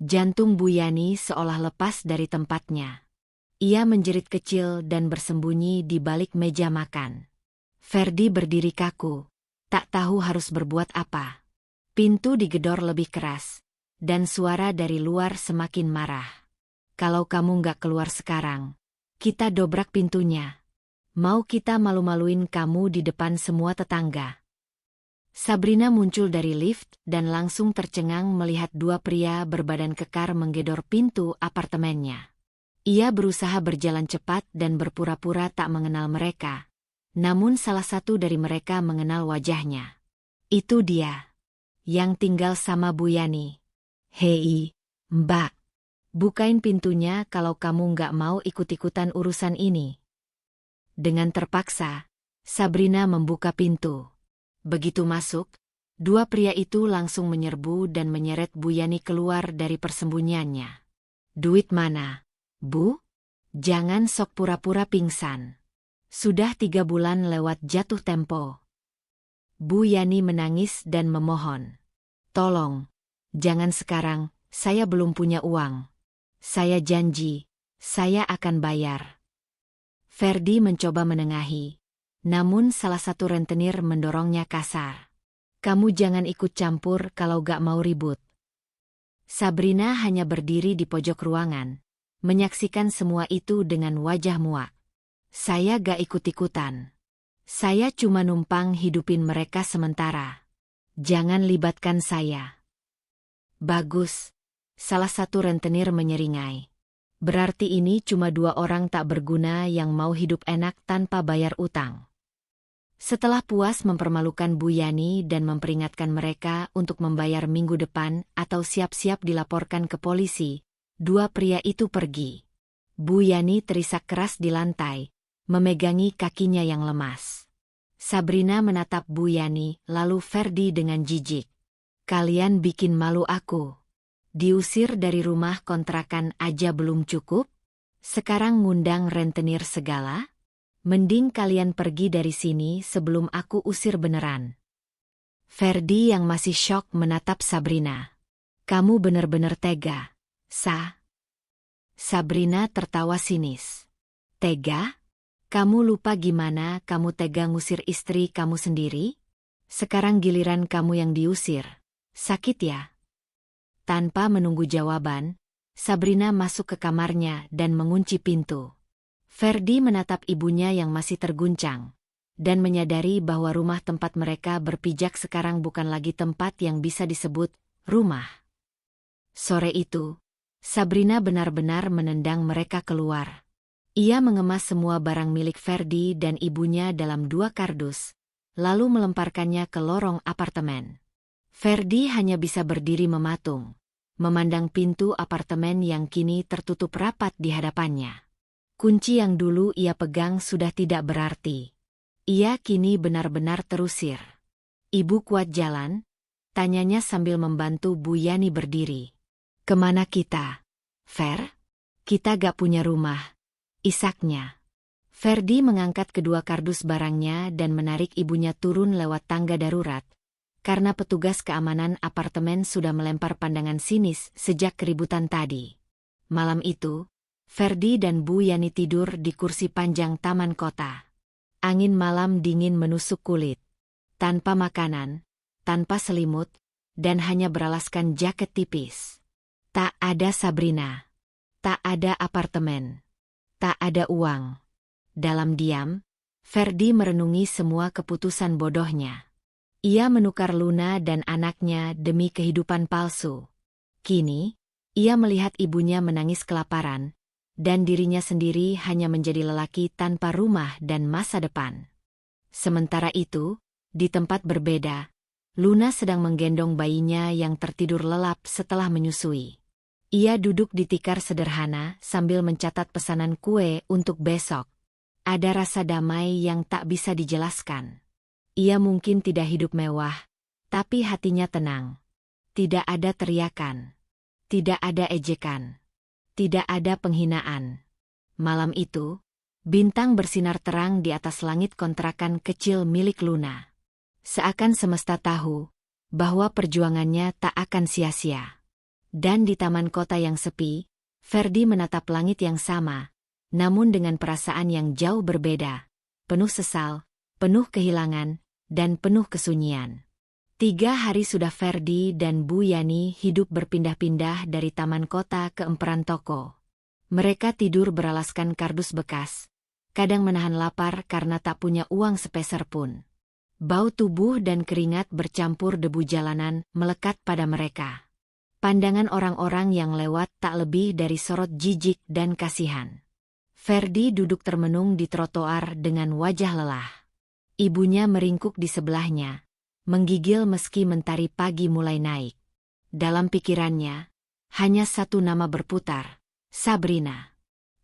Jantung Bu Yani seolah lepas dari tempatnya. Ia menjerit kecil dan bersembunyi di balik meja makan. Ferdi berdiri kaku, tak tahu harus berbuat apa. Pintu digedor lebih keras, dan suara dari luar semakin marah. Kalau kamu nggak keluar sekarang, kita dobrak pintunya. Mau kita malu-maluin kamu di depan semua tetangga. Sabrina muncul dari lift dan langsung tercengang melihat dua pria berbadan kekar menggedor pintu apartemennya. Ia berusaha berjalan cepat dan berpura-pura tak mengenal mereka. Namun salah satu dari mereka mengenal wajahnya. Itu dia. Yang tinggal sama Bu Yani. Hei, Mbak. Bukain pintunya kalau kamu nggak mau ikut-ikutan urusan ini. Dengan terpaksa, Sabrina membuka pintu. Begitu masuk, dua pria itu langsung menyerbu dan menyeret Bu Yani keluar dari persembunyiannya. Duit mana, Bu? Jangan sok pura-pura pingsan. Sudah 3 bulan lewat jatuh tempo. Bu Yani menangis dan memohon. Tolong, jangan sekarang, saya belum punya uang. Saya janji, saya akan bayar. Ferdi mencoba menengahi. Namun salah satu rentenir mendorongnya kasar. Kamu jangan ikut campur kalau gak mau ribut. Sabrina hanya berdiri di pojok ruangan, menyaksikan semua itu dengan wajah muak. Saya gak ikut-ikutan. Saya cuma numpang hidupin mereka sementara. Jangan libatkan saya. Bagus. Salah satu rentenir menyeringai. Berarti ini cuma 2 orang tak berguna yang mau hidup enak tanpa bayar utang. Setelah puas mempermalukan Bu Yani dan memperingatkan mereka untuk membayar minggu depan atau siap-siap dilaporkan ke polisi, 2 pria itu pergi. Bu Yani terisak keras di lantai, memegangi kakinya yang lemas. Sabrina menatap Bu Yani, lalu Ferdi dengan jijik. Kalian bikin malu aku. Diusir dari rumah kontrakan aja belum cukup? Sekarang ngundang rentenir segala? Mending kalian pergi dari sini sebelum aku usir beneran. Ferdi yang masih syok menatap Sabrina. Kamu bener-bener tega, Sabrina tertawa sinis. Tega? Kamu lupa gimana kamu tega ngusir istri kamu sendiri? Sekarang giliran kamu yang diusir. Sakit ya? Tanpa menunggu jawaban, Sabrina masuk ke kamarnya dan mengunci pintu. Ferdi menatap ibunya yang masih terguncang, dan menyadari bahwa rumah tempat mereka berpijak sekarang bukan lagi tempat yang bisa disebut rumah. Sore itu, Sabrina benar-benar menendang mereka keluar. Ia mengemas semua barang milik Ferdi dan ibunya dalam 2 kardus, lalu melemparkannya ke lorong apartemen. Ferdi hanya bisa berdiri mematung, memandang pintu apartemen yang kini tertutup rapat di hadapannya. Kunci yang dulu ia pegang sudah tidak berarti. Ia kini benar-benar terusir. "Ibu kuat jalan?" tanyanya sambil membantu Bu Yani berdiri. "Kemana kita, Fer? Kita gak punya rumah," isaknya. Ferdi mengangkat kedua kardus barangnya dan menarik ibunya turun lewat tangga darurat, karena petugas keamanan apartemen sudah melempar pandangan sinis sejak keributan tadi. Malam itu, Ferdi dan Bu Yani tidur di kursi panjang taman kota. Angin malam dingin menusuk kulit. Tanpa makanan, tanpa selimut, dan hanya beralaskan jaket tipis. Tak ada Sabrina. Tak ada apartemen. Tak ada uang. Dalam diam, Ferdi merenungi semua keputusan bodohnya. Ia menukar Luna dan anaknya demi kehidupan palsu. Kini, ia melihat ibunya menangis kelaparan, dan dirinya sendiri hanya menjadi lelaki tanpa rumah dan masa depan. Sementara itu, di tempat berbeda, Luna sedang menggendong bayinya yang tertidur lelap setelah menyusui. Ia duduk di tikar sederhana sambil mencatat pesanan kue untuk besok. Ada rasa damai yang tak bisa dijelaskan. Ia mungkin tidak hidup mewah, tapi hatinya tenang. Tidak ada teriakan. Tidak ada ejekan. Tidak ada penghinaan. Malam itu, bintang bersinar terang di atas langit kontrakan kecil milik Luna. Seakan semesta tahu bahwa perjuangannya tak akan sia-sia. Dan di taman kota yang sepi, Ferdi menatap langit yang sama, namun dengan perasaan yang jauh berbeda, penuh sesal, penuh kehilangan, dan penuh kesunyian. 3 hari sudah Ferdi dan Bu Yani hidup berpindah-pindah dari taman kota ke emperan toko. Mereka tidur beralaskan kardus bekas, kadang menahan lapar karena tak punya uang sepeser pun. Bau tubuh dan keringat bercampur debu jalanan melekat pada mereka. Pandangan orang-orang yang lewat tak lebih dari sorot jijik dan kasihan. Ferdi duduk termenung di trotoar dengan wajah lelah. Ibunya meringkuk di sebelahnya, menggigil meski mentari pagi mulai naik. Dalam pikirannya, hanya satu nama berputar, Sabrina.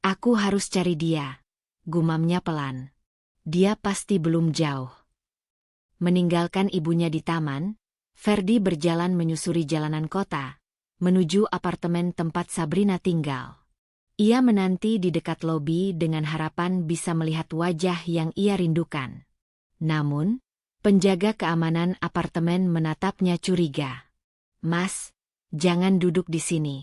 "Aku harus cari dia," gumamnya pelan. "Dia pasti belum jauh." Meninggalkan ibunya di taman, Ferdi berjalan menyusuri jalanan kota, menuju apartemen tempat Sabrina tinggal. Ia menanti di dekat lobi dengan harapan bisa melihat wajah yang ia rindukan. Namun, penjaga keamanan apartemen menatapnya curiga. "Mas, jangan duduk di sini.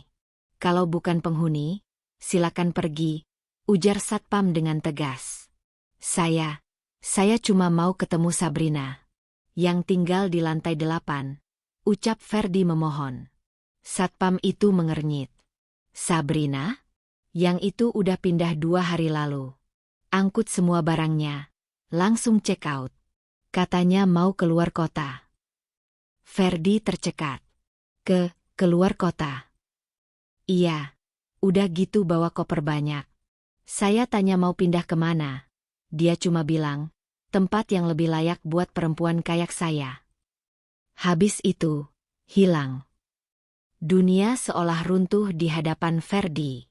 Kalau bukan penghuni, silakan pergi," ujar Satpam dengan tegas. Saya cuma mau ketemu Sabrina, yang tinggal di lantai 8, ucap Ferdi memohon. Satpam itu mengernyit. "Sabrina? Yang itu udah pindah 2 hari lalu. Angkut semua barangnya, langsung check out. Katanya mau keluar kota." Ferdi tercekat. Keluar kota?" "Iya, udah gitu bawa koper banyak. Saya tanya mau pindah kemana. Dia cuma bilang, tempat yang lebih layak buat perempuan kayak saya." Habis itu, hilang. Dunia seolah runtuh di hadapan Ferdi.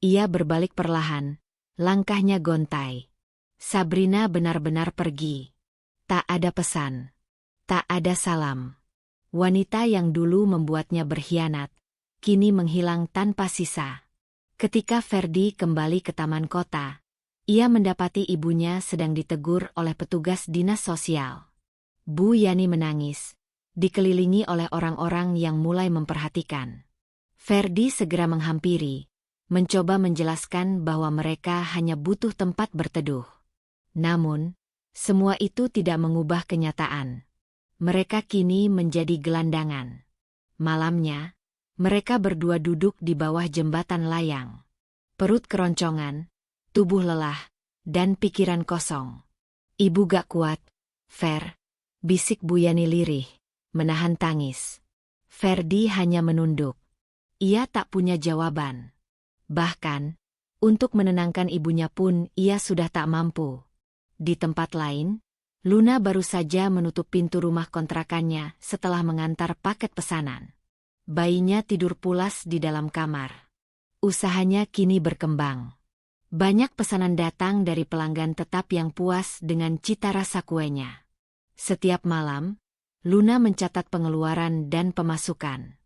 Ia berbalik perlahan, langkahnya gontai. Sabrina benar-benar pergi. Tak ada pesan. Tak ada salam. Wanita yang dulu membuatnya berkhianat, kini menghilang tanpa sisa. Ketika Ferdi kembali ke taman kota, ia mendapati ibunya sedang ditegur oleh petugas dinas sosial. Bu Yani menangis, dikelilingi oleh orang-orang yang mulai memperhatikan. Ferdi segera menghampiri, mencoba menjelaskan bahwa mereka hanya butuh tempat berteduh. Namun, semua itu tidak mengubah kenyataan. Mereka kini menjadi gelandangan. Malamnya, mereka berdua duduk di bawah jembatan layang. Perut keroncongan, tubuh lelah, dan pikiran kosong. "Ibu gak kuat, Fer," bisik Bu Yani lirih, menahan tangis. Ferdi hanya menunduk. Ia tak punya jawaban. Bahkan, Untuk menenangkan ibunya pun ia sudah tak mampu. Di tempat lain, Luna baru saja menutup pintu rumah kontrakannya setelah mengantar paket pesanan. Bayinya tidur pulas di dalam kamar. Usahanya kini berkembang. Banyak pesanan datang dari pelanggan tetap yang puas dengan cita rasa kuenya. Setiap malam, Luna mencatat pengeluaran dan pemasukan.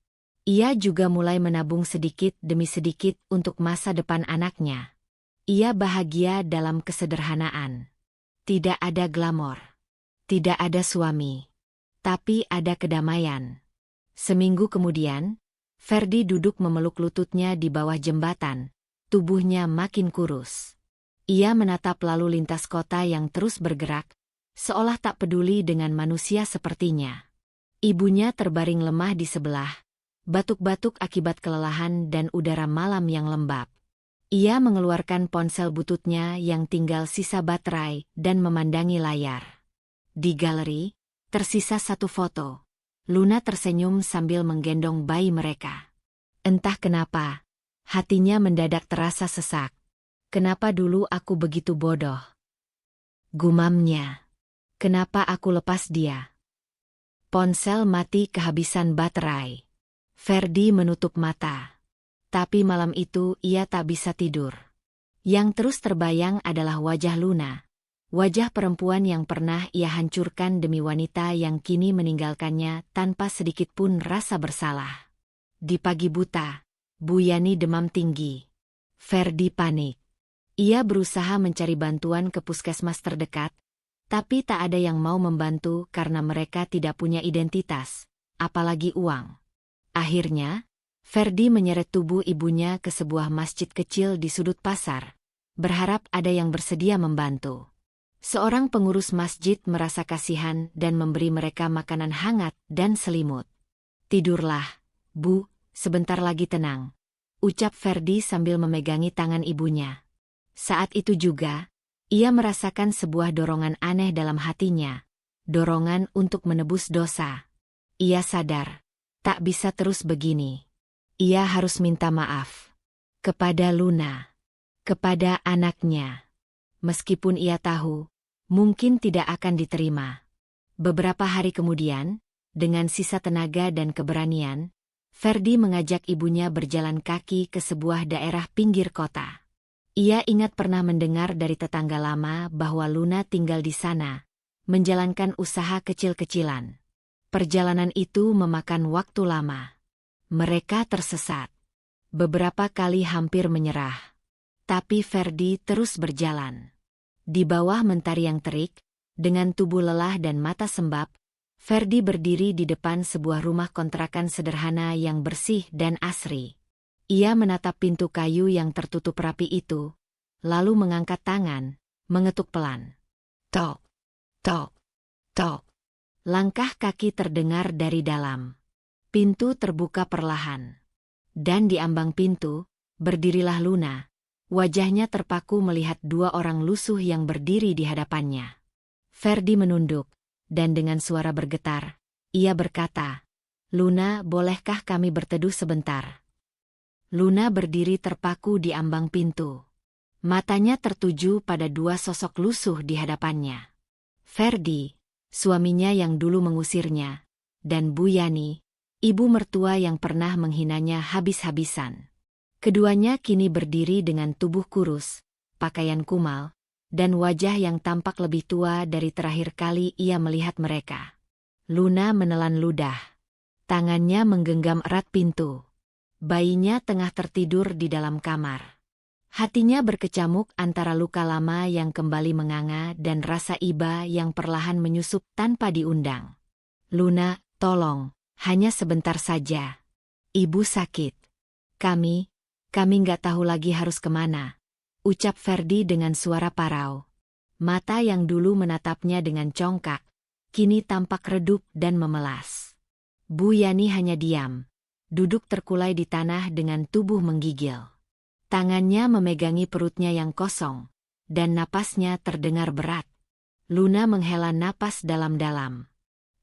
Ia juga mulai menabung sedikit demi sedikit untuk masa depan anaknya. Ia bahagia dalam kesederhanaan. Tidak ada glamor. Tidak ada suami. Tapi ada kedamaian. Seminggu kemudian, Ferdi duduk memeluk lututnya di bawah jembatan. Tubuhnya makin kurus. Ia menatap lalu lintas kota yang terus bergerak, seolah tak peduli dengan manusia sepertinya. Ibunya terbaring lemah di sebelah, batuk-batuk akibat kelelahan dan udara malam yang lembab. Ia mengeluarkan ponsel bututnya yang tinggal sisa baterai dan memandangi layar. Di galeri, tersisa satu foto. Luna tersenyum sambil menggendong bayi mereka. Entah kenapa, hatinya mendadak terasa sesak. Kenapa dulu aku begitu bodoh? Gumamnya. Kenapa aku lepas dia? Ponsel mati kehabisan baterai. Ferdi menutup mata. Tapi malam itu ia tak bisa tidur. Yang terus terbayang adalah wajah Luna. Wajah perempuan yang pernah ia hancurkan demi wanita yang kini meninggalkannya tanpa sedikit pun rasa bersalah. Di pagi buta, Bu Yani demam tinggi. Ferdi panik. Ia berusaha mencari bantuan ke puskesmas terdekat, tapi tak ada yang mau membantu karena mereka tidak punya identitas, apalagi uang. Akhirnya, Ferdi menyeret tubuh ibunya ke sebuah masjid kecil di sudut pasar, berharap ada yang bersedia membantu. Seorang pengurus masjid merasa kasihan dan memberi mereka makanan hangat dan selimut. "Tidurlah, Bu, sebentar lagi tenang," ucap Ferdi sambil memegangi tangan ibunya. Saat itu juga, ia merasakan sebuah dorongan aneh dalam hatinya, dorongan untuk menebus dosa. Ia sadar, tak bisa terus begini. Ia harus minta maaf. Kepada Luna. Kepada anaknya. Meskipun ia tahu, mungkin tidak akan diterima. Beberapa hari kemudian, dengan sisa tenaga dan keberanian, Ferdi mengajak ibunya berjalan kaki ke sebuah daerah pinggir kota. Ia ingat pernah mendengar dari tetangga lama bahwa Luna tinggal di sana, menjalankan usaha kecil-kecilan. Perjalanan itu memakan waktu lama. Mereka tersesat. Beberapa kali hampir menyerah. Tapi Ferdi terus berjalan. Di bawah mentari yang terik, dengan tubuh lelah dan mata sembab, Ferdi berdiri di depan sebuah rumah kontrakan sederhana yang bersih dan asri. Ia menatap pintu kayu yang tertutup rapi itu, lalu mengangkat tangan, mengetuk pelan. Tok, tok, tok. Langkah kaki terdengar dari dalam. Pintu terbuka perlahan. Dan di ambang pintu, berdirilah Luna. Wajahnya terpaku melihat dua orang lusuh yang berdiri di hadapannya. Ferdi menunduk, dan dengan suara bergetar, ia berkata, "Luna, bolehkah kami berteduh sebentar?" Luna berdiri terpaku di ambang pintu. Matanya tertuju pada dua sosok lusuh di hadapannya. Ferdi, suaminya yang dulu mengusirnya, dan Bu Yani, ibu mertua yang pernah menghinanya habis-habisan. Keduanya kini berdiri dengan tubuh kurus, pakaian kumal, dan wajah yang tampak lebih tua dari terakhir kali ia melihat mereka. Luna menelan ludah. Tangannya menggenggam erat pintu. Bayinya tengah tertidur di dalam kamar. Hatinya berkecamuk antara luka lama yang kembali menganga dan rasa iba yang perlahan menyusup tanpa diundang. "Luna, tolong, hanya sebentar saja. Ibu sakit. Kami nggak tahu lagi harus kemana," ucap Ferdi dengan suara parau. Mata yang dulu menatapnya dengan congkak, kini tampak redup dan memelas. Bu Yani hanya diam, duduk terkulai di tanah dengan tubuh menggigil. Tangannya memegangi perutnya yang kosong, dan napasnya terdengar berat. Luna menghela napas dalam-dalam.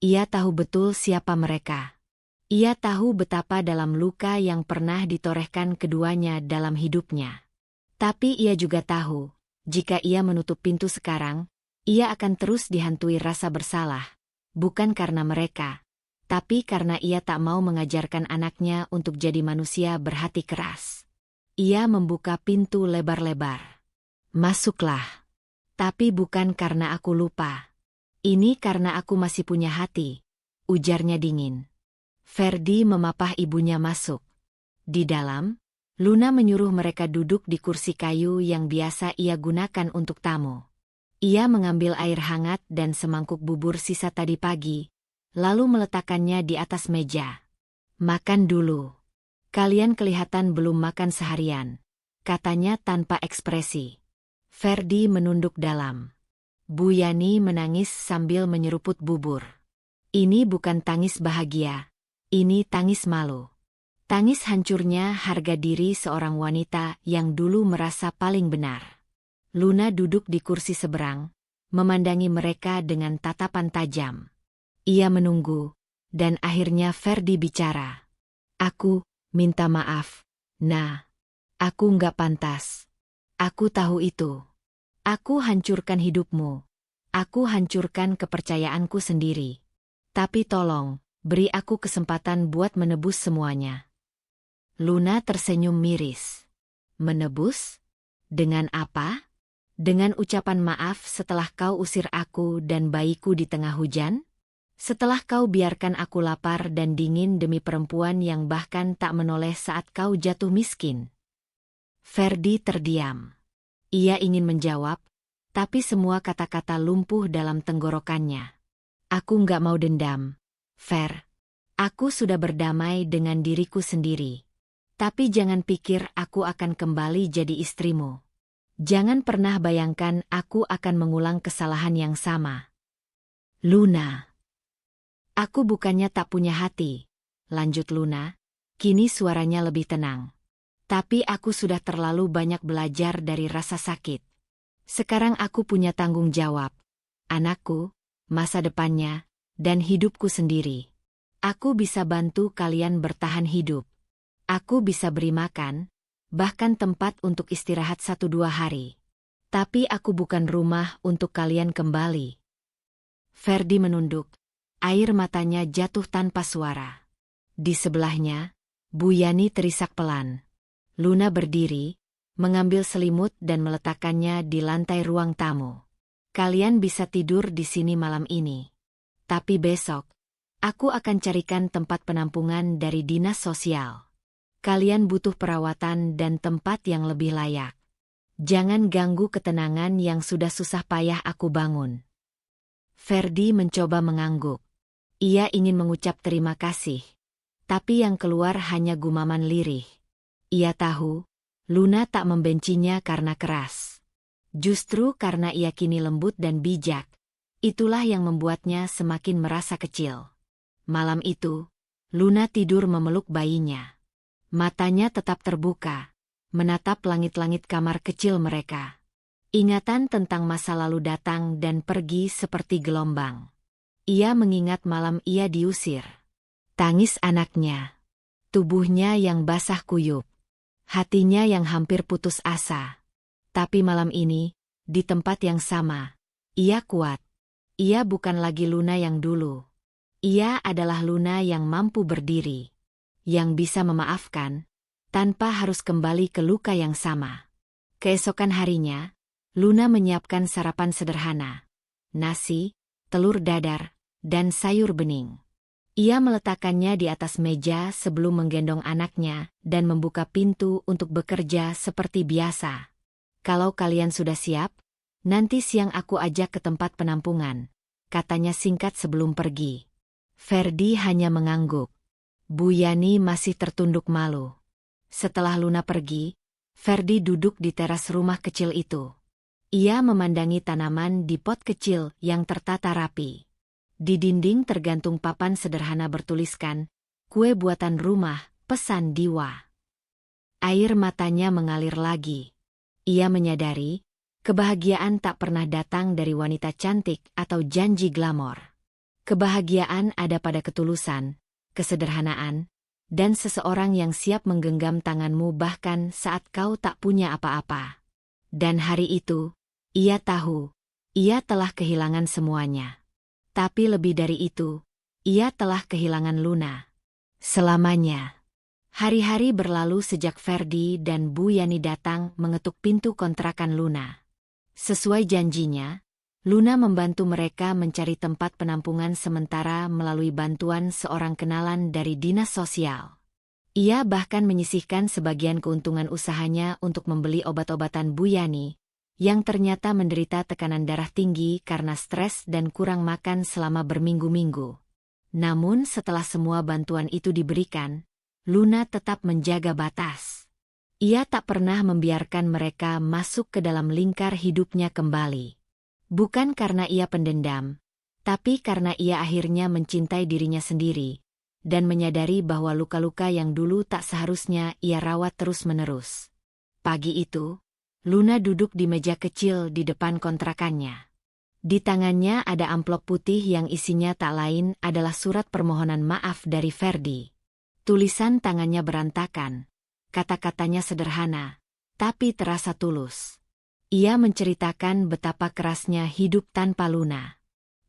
Ia tahu betul siapa mereka. Ia tahu betapa dalam luka yang pernah ditorehkan keduanya dalam hidupnya. Tapi ia juga tahu, jika ia menutup pintu sekarang, ia akan terus dihantui rasa bersalah, bukan karena mereka, tapi karena ia tak mau mengajarkan anaknya untuk jadi manusia berhati keras. Ia membuka pintu lebar-lebar. "Masuklah." "Tapi bukan karena aku lupa. Ini karena aku masih punya hati," ujarnya dingin. Ferdi memapah ibunya masuk. Di dalam, Luna menyuruh mereka duduk di kursi kayu yang biasa ia gunakan untuk tamu. Ia mengambil air hangat dan semangkuk bubur sisa tadi pagi, lalu meletakkannya di atas meja. "Makan dulu. Kalian kelihatan belum makan seharian," katanya tanpa ekspresi. Ferdi menunduk dalam. Bu Yani menangis sambil menyeruput bubur. Ini bukan tangis bahagia, ini tangis malu. Tangis hancurnya harga diri seorang wanita yang dulu merasa paling benar. Luna duduk di kursi seberang, memandangi mereka dengan tatapan tajam. Ia menunggu, dan akhirnya Ferdi bicara. "Aku minta maaf, Nah. Aku nggak pantas. Aku tahu itu. Aku hancurkan hidupmu. Aku hancurkan kepercayaanku sendiri. Tapi tolong, beri aku kesempatan buat menebus semuanya." Luna tersenyum miris. "Menebus? Dengan apa? Dengan ucapan maaf setelah kau usir aku dan bayiku di tengah hujan? Setelah kau biarkan aku lapar dan dingin demi perempuan yang bahkan tak menoleh saat kau jatuh miskin?" Ferdi terdiam. Ia ingin menjawab, tapi semua kata-kata lumpuh dalam tenggorokannya. "Aku nggak mau dendam, Fer. Aku sudah berdamai dengan diriku sendiri. Tapi jangan pikir aku akan kembali jadi istrimu. Jangan pernah bayangkan aku akan mengulang kesalahan yang sama." "Luna." "Aku bukannya tak punya hati," lanjut Luna, kini suaranya lebih tenang. "Tapi aku sudah terlalu banyak belajar dari rasa sakit. Sekarang aku punya tanggung jawab. Anakku, masa depannya, dan hidupku sendiri. Aku bisa bantu kalian bertahan hidup. Aku bisa beri makan, bahkan tempat untuk istirahat 1-2 hari. Tapi aku bukan rumah untuk kalian kembali." Ferdi menunduk. Air matanya jatuh tanpa suara. Di sebelahnya, Bu Yani terisak pelan. Luna berdiri, mengambil selimut dan meletakkannya di lantai ruang tamu. "Kalian bisa tidur di sini malam ini. Tapi besok, aku akan carikan tempat penampungan dari dinas sosial. Kalian butuh perawatan dan tempat yang lebih layak. Jangan ganggu ketenangan yang sudah susah payah aku bangun." Ferdi mencoba mengangguk. Ia ingin mengucap terima kasih, tapi yang keluar hanya gumaman lirih. Ia tahu, Luna tak membencinya karena keras. Justru karena ia kini lembut dan bijak, itulah yang membuatnya semakin merasa kecil. Malam itu, Luna tidur memeluk bayinya. Matanya tetap terbuka, menatap langit-langit kamar kecil mereka. Ingatan tentang masa lalu datang dan pergi seperti gelombang. Ia mengingat malam ia diusir. Tangis anaknya. Tubuhnya yang basah kuyup. Hatinya yang hampir putus asa. Tapi malam ini, di tempat yang sama, ia kuat. Ia bukan lagi Luna yang dulu. Ia adalah Luna yang mampu berdiri. Yang bisa memaafkan, tanpa harus kembali ke luka yang sama. Keesokan harinya, Luna menyiapkan sarapan sederhana. Nasi, telur dadar, dan sayur bening. Ia meletakkannya di atas meja sebelum menggendong anaknya dan membuka pintu untuk bekerja seperti biasa. "Kalau kalian sudah siap, nanti siang aku ajak ke tempat penampungan," katanya singkat sebelum pergi. Ferdi hanya mengangguk. Bu Yani masih tertunduk malu. Setelah Luna pergi, Ferdi duduk di teras rumah kecil itu. Ia memandangi tanaman di pot kecil yang tertata rapi. Di dinding tergantung papan sederhana bertuliskan, "Kue buatan rumah, pesan Diwa." Air matanya mengalir lagi. Ia menyadari, kebahagiaan tak pernah datang dari wanita cantik atau janji glamor. Kebahagiaan ada pada ketulusan, kesederhanaan, dan seseorang yang siap menggenggam tanganmu bahkan saat kau tak punya apa-apa. Dan hari itu, ia tahu, ia telah kehilangan semuanya. Tapi lebih dari itu, ia telah kehilangan Luna. Selamanya. Hari-hari berlalu sejak Ferdi dan Bu Yani datang mengetuk pintu kontrakan Luna. Sesuai janjinya, Luna membantu mereka mencari tempat penampungan sementara melalui bantuan seorang kenalan dari dinas sosial. Ia bahkan menyisihkan sebagian keuntungan usahanya untuk membeli obat-obatan Bu Yani, yang ternyata menderita tekanan darah tinggi karena stres dan kurang makan selama berminggu-minggu. Namun setelah semua bantuan itu diberikan, Luna tetap menjaga batas. Ia tak pernah membiarkan mereka masuk ke dalam lingkar hidupnya kembali. Bukan karena ia pendendam, tapi karena ia akhirnya mencintai dirinya sendiri, dan menyadari bahwa luka-luka yang dulu tak seharusnya ia rawat terus-menerus. Pagi itu, Luna duduk di meja kecil di depan kontrakannya. Di tangannya ada amplop putih yang isinya tak lain adalah surat permohonan maaf dari Ferdi. Tulisan tangannya berantakan, kata-katanya sederhana, tapi terasa tulus. Ia menceritakan betapa kerasnya hidup tanpa Luna.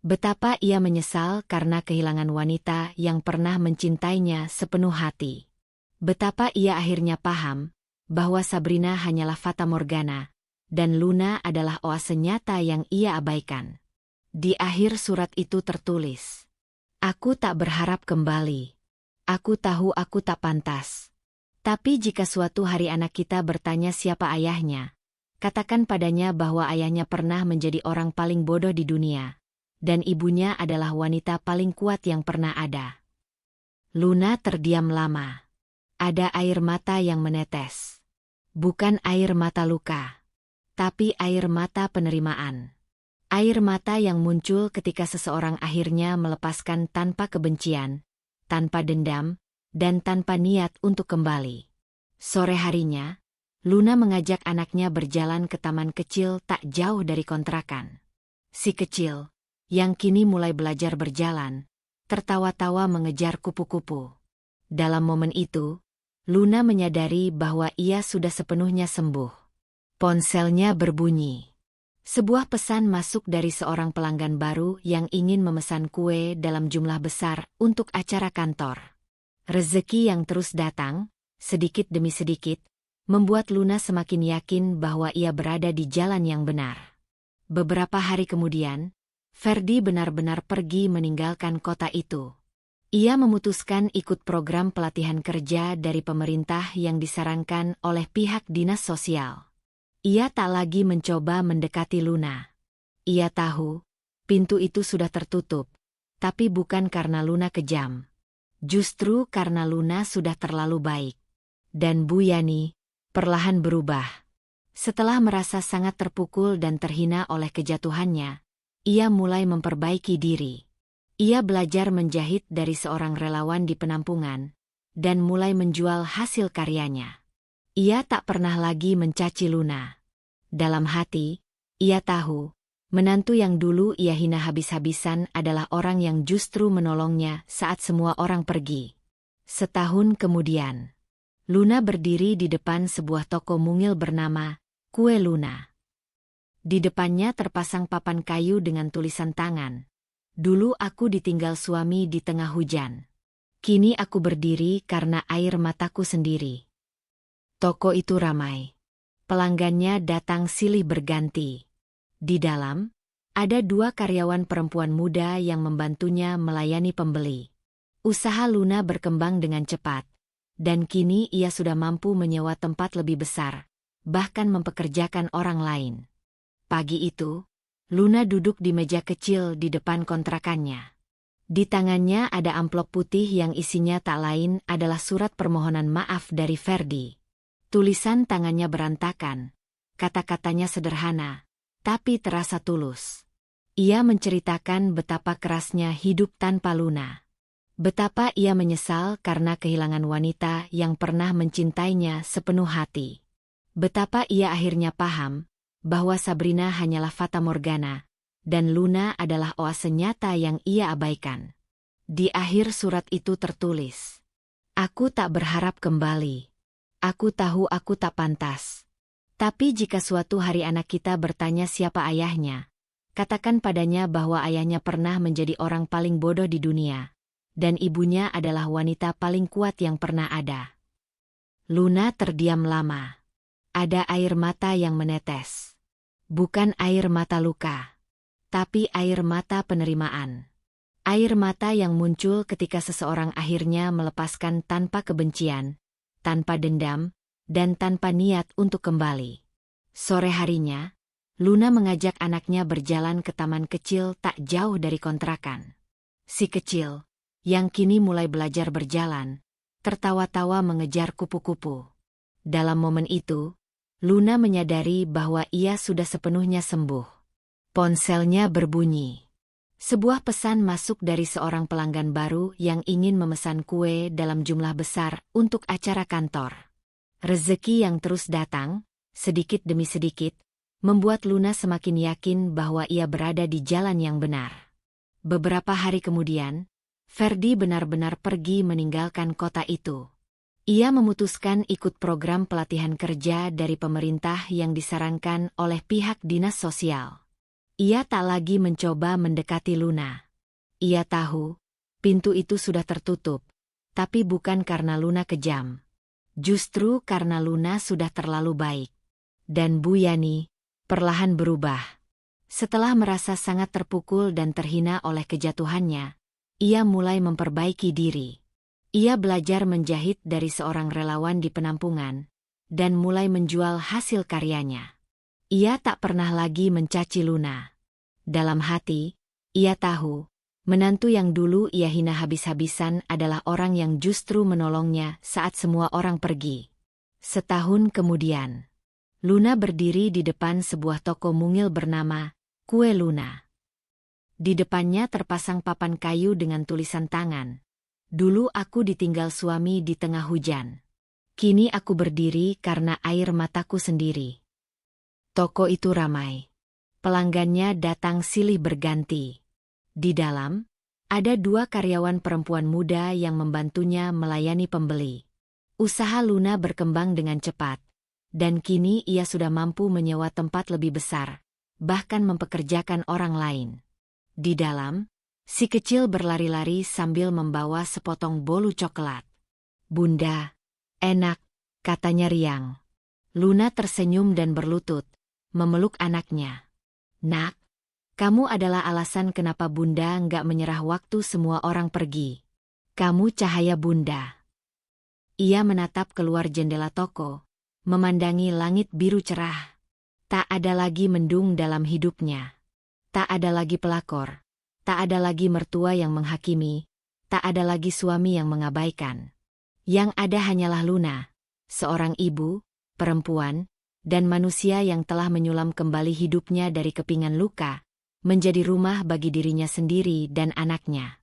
Betapa ia menyesal karena kehilangan wanita yang pernah mencintainya sepenuh hati. Betapa ia akhirnya paham bahwa Sabrina hanyalah fata morgana, dan Luna adalah oase nyata yang ia abaikan. Di akhir surat itu tertulis, "Aku tak berharap kembali. Aku tahu aku tak pantas. Tapi jika suatu hari anak kita bertanya siapa ayahnya, katakan padanya bahwa ayahnya pernah menjadi orang paling bodoh di dunia, dan ibunya adalah wanita paling kuat yang pernah ada." Luna terdiam lama. Ada air mata yang menetes. Bukan air mata luka, tapi air mata penerimaan. Air mata yang muncul ketika seseorang akhirnya melepaskan tanpa kebencian, tanpa dendam, dan tanpa niat untuk kembali. Sore harinya, Luna mengajak anaknya berjalan ke taman kecil tak jauh dari kontrakan. Si kecil, yang kini mulai belajar berjalan, tertawa-tawa mengejar kupu-kupu. Dalam momen itu, Luna menyadari bahwa ia sudah sepenuhnya sembuh. Ponselnya berbunyi. Sebuah pesan masuk dari seorang pelanggan baru yang ingin memesan kue dalam jumlah besar untuk acara kantor. Rezeki yang terus datang, sedikit demi sedikit, membuat Luna semakin yakin bahwa ia berada di jalan yang benar. Beberapa hari kemudian, Ferdi benar-benar pergi meninggalkan kota itu. Ia memutuskan ikut program pelatihan kerja dari pemerintah yang disarankan oleh pihak dinas sosial. Ia tak lagi mencoba mendekati Luna. Ia tahu, pintu itu sudah tertutup, tapi bukan karena Luna kejam. Justru karena Luna sudah terlalu baik. Dan Bu Yani perlahan berubah. Setelah merasa sangat terpukul dan terhina oleh kejatuhannya, ia mulai memperbaiki diri. Ia belajar menjahit dari seorang relawan di penampungan, dan mulai menjual hasil karyanya. Ia tak pernah lagi mencaci Luna. Dalam hati, ia tahu, menantu yang dulu ia hina habis-habisan adalah orang yang justru menolongnya saat semua orang pergi. Setahun kemudian, Luna berdiri di depan sebuah toko mungil bernama Kue Luna. Di depannya terpasang papan kayu dengan tulisan tangan. "Dulu aku ditinggal suami di tengah hujan. Kini aku berdiri karena air mataku sendiri." Toko itu ramai. Pelanggannya datang silih berganti. Di dalam, ada 2 karyawan perempuan muda yang membantunya melayani pembeli. Usaha Luna berkembang dengan cepat, dan kini ia sudah mampu menyewa tempat lebih besar, bahkan mempekerjakan orang lain. Pagi itu, Luna duduk di meja kecil di depan kontrakannya. Di tangannya ada amplop putih yang isinya tak lain adalah surat permohonan maaf dari Ferdi. Tulisan tangannya berantakan, kata-katanya sederhana, tapi terasa tulus. Ia menceritakan betapa kerasnya hidup tanpa Luna. Betapa ia menyesal karena kehilangan wanita yang pernah mencintainya sepenuh hati. Betapa ia akhirnya paham bahwa Sabrina hanyalah fata morgana, dan Luna adalah oase nyata yang ia abaikan. Di akhir surat itu tertulis, Aku tak berharap kembali. Aku tahu aku tak pantas. Tapi jika suatu hari anak kita bertanya siapa ayahnya, katakan padanya bahwa ayahnya pernah menjadi orang paling bodoh di dunia, dan ibunya adalah wanita paling kuat yang pernah ada. Luna terdiam lama. Ada air mata yang menetes. Bukan air mata luka, tapi air mata penerimaan. Air mata yang muncul ketika seseorang akhirnya melepaskan tanpa kebencian, tanpa dendam, dan tanpa niat untuk kembali. Sore harinya, Luna mengajak anaknya berjalan ke taman kecil tak jauh dari kontrakan. Si kecil, yang kini mulai belajar berjalan, tertawa-tawa mengejar kupu-kupu. Dalam momen itu, Luna menyadari bahwa ia sudah sepenuhnya sembuh. Ponselnya berbunyi. Sebuah pesan masuk dari seorang pelanggan baru yang ingin memesan kue dalam jumlah besar untuk acara kantor. Rezeki yang terus datang, sedikit demi sedikit, membuat Luna semakin yakin bahwa ia berada di jalan yang benar. Beberapa hari kemudian, Ferdi benar-benar pergi meninggalkan kota itu. Ia memutuskan ikut program pelatihan kerja dari pemerintah yang disarankan oleh pihak dinas sosial. Ia tak lagi mencoba mendekati Luna. Ia tahu, pintu itu sudah tertutup, tapi bukan karena Luna kejam. Justru karena Luna sudah terlalu baik. Dan Bu Yani perlahan berubah. Setelah merasa sangat terpukul dan terhina oleh kejatuhannya, ia mulai memperbaiki diri. Ia belajar menjahit dari seorang relawan di penampungan, dan mulai menjual hasil karyanya. Ia tak pernah lagi mencaci Luna. Dalam hati, ia tahu, menantu yang dulu ia hina habis-habisan adalah orang yang justru menolongnya saat semua orang pergi. Setahun kemudian, Luna berdiri di depan sebuah toko mungil bernama Kue Luna. Di depannya terpasang papan kayu dengan tulisan tangan. Dulu aku ditinggal suami di tengah hujan. Kini aku berdiri karena air mataku sendiri. Toko itu ramai. Pelanggannya datang silih berganti. Di dalam, ada 2 karyawan perempuan muda yang membantunya melayani pembeli. Usaha Luna berkembang dengan cepat, dan kini ia sudah mampu menyewa tempat lebih besar, bahkan mempekerjakan orang lain. Di dalam, si kecil berlari-lari sambil membawa sepotong bolu coklat. "Bunda, enak," katanya riang. Luna tersenyum dan berlutut, memeluk anaknya. "Nak, kamu adalah alasan kenapa Bunda nggak menyerah waktu semua orang pergi. Kamu cahaya Bunda." Ia menatap keluar jendela toko, memandangi langit biru cerah. Tak ada lagi mendung dalam hidupnya. Tak ada lagi pelakor. Tak ada lagi mertua yang menghakimi, tak ada lagi suami yang mengabaikan. Yang ada hanyalah Luna, seorang ibu, perempuan, dan manusia yang telah menyulam kembali hidupnya dari kepingan luka, menjadi rumah bagi dirinya sendiri dan anaknya.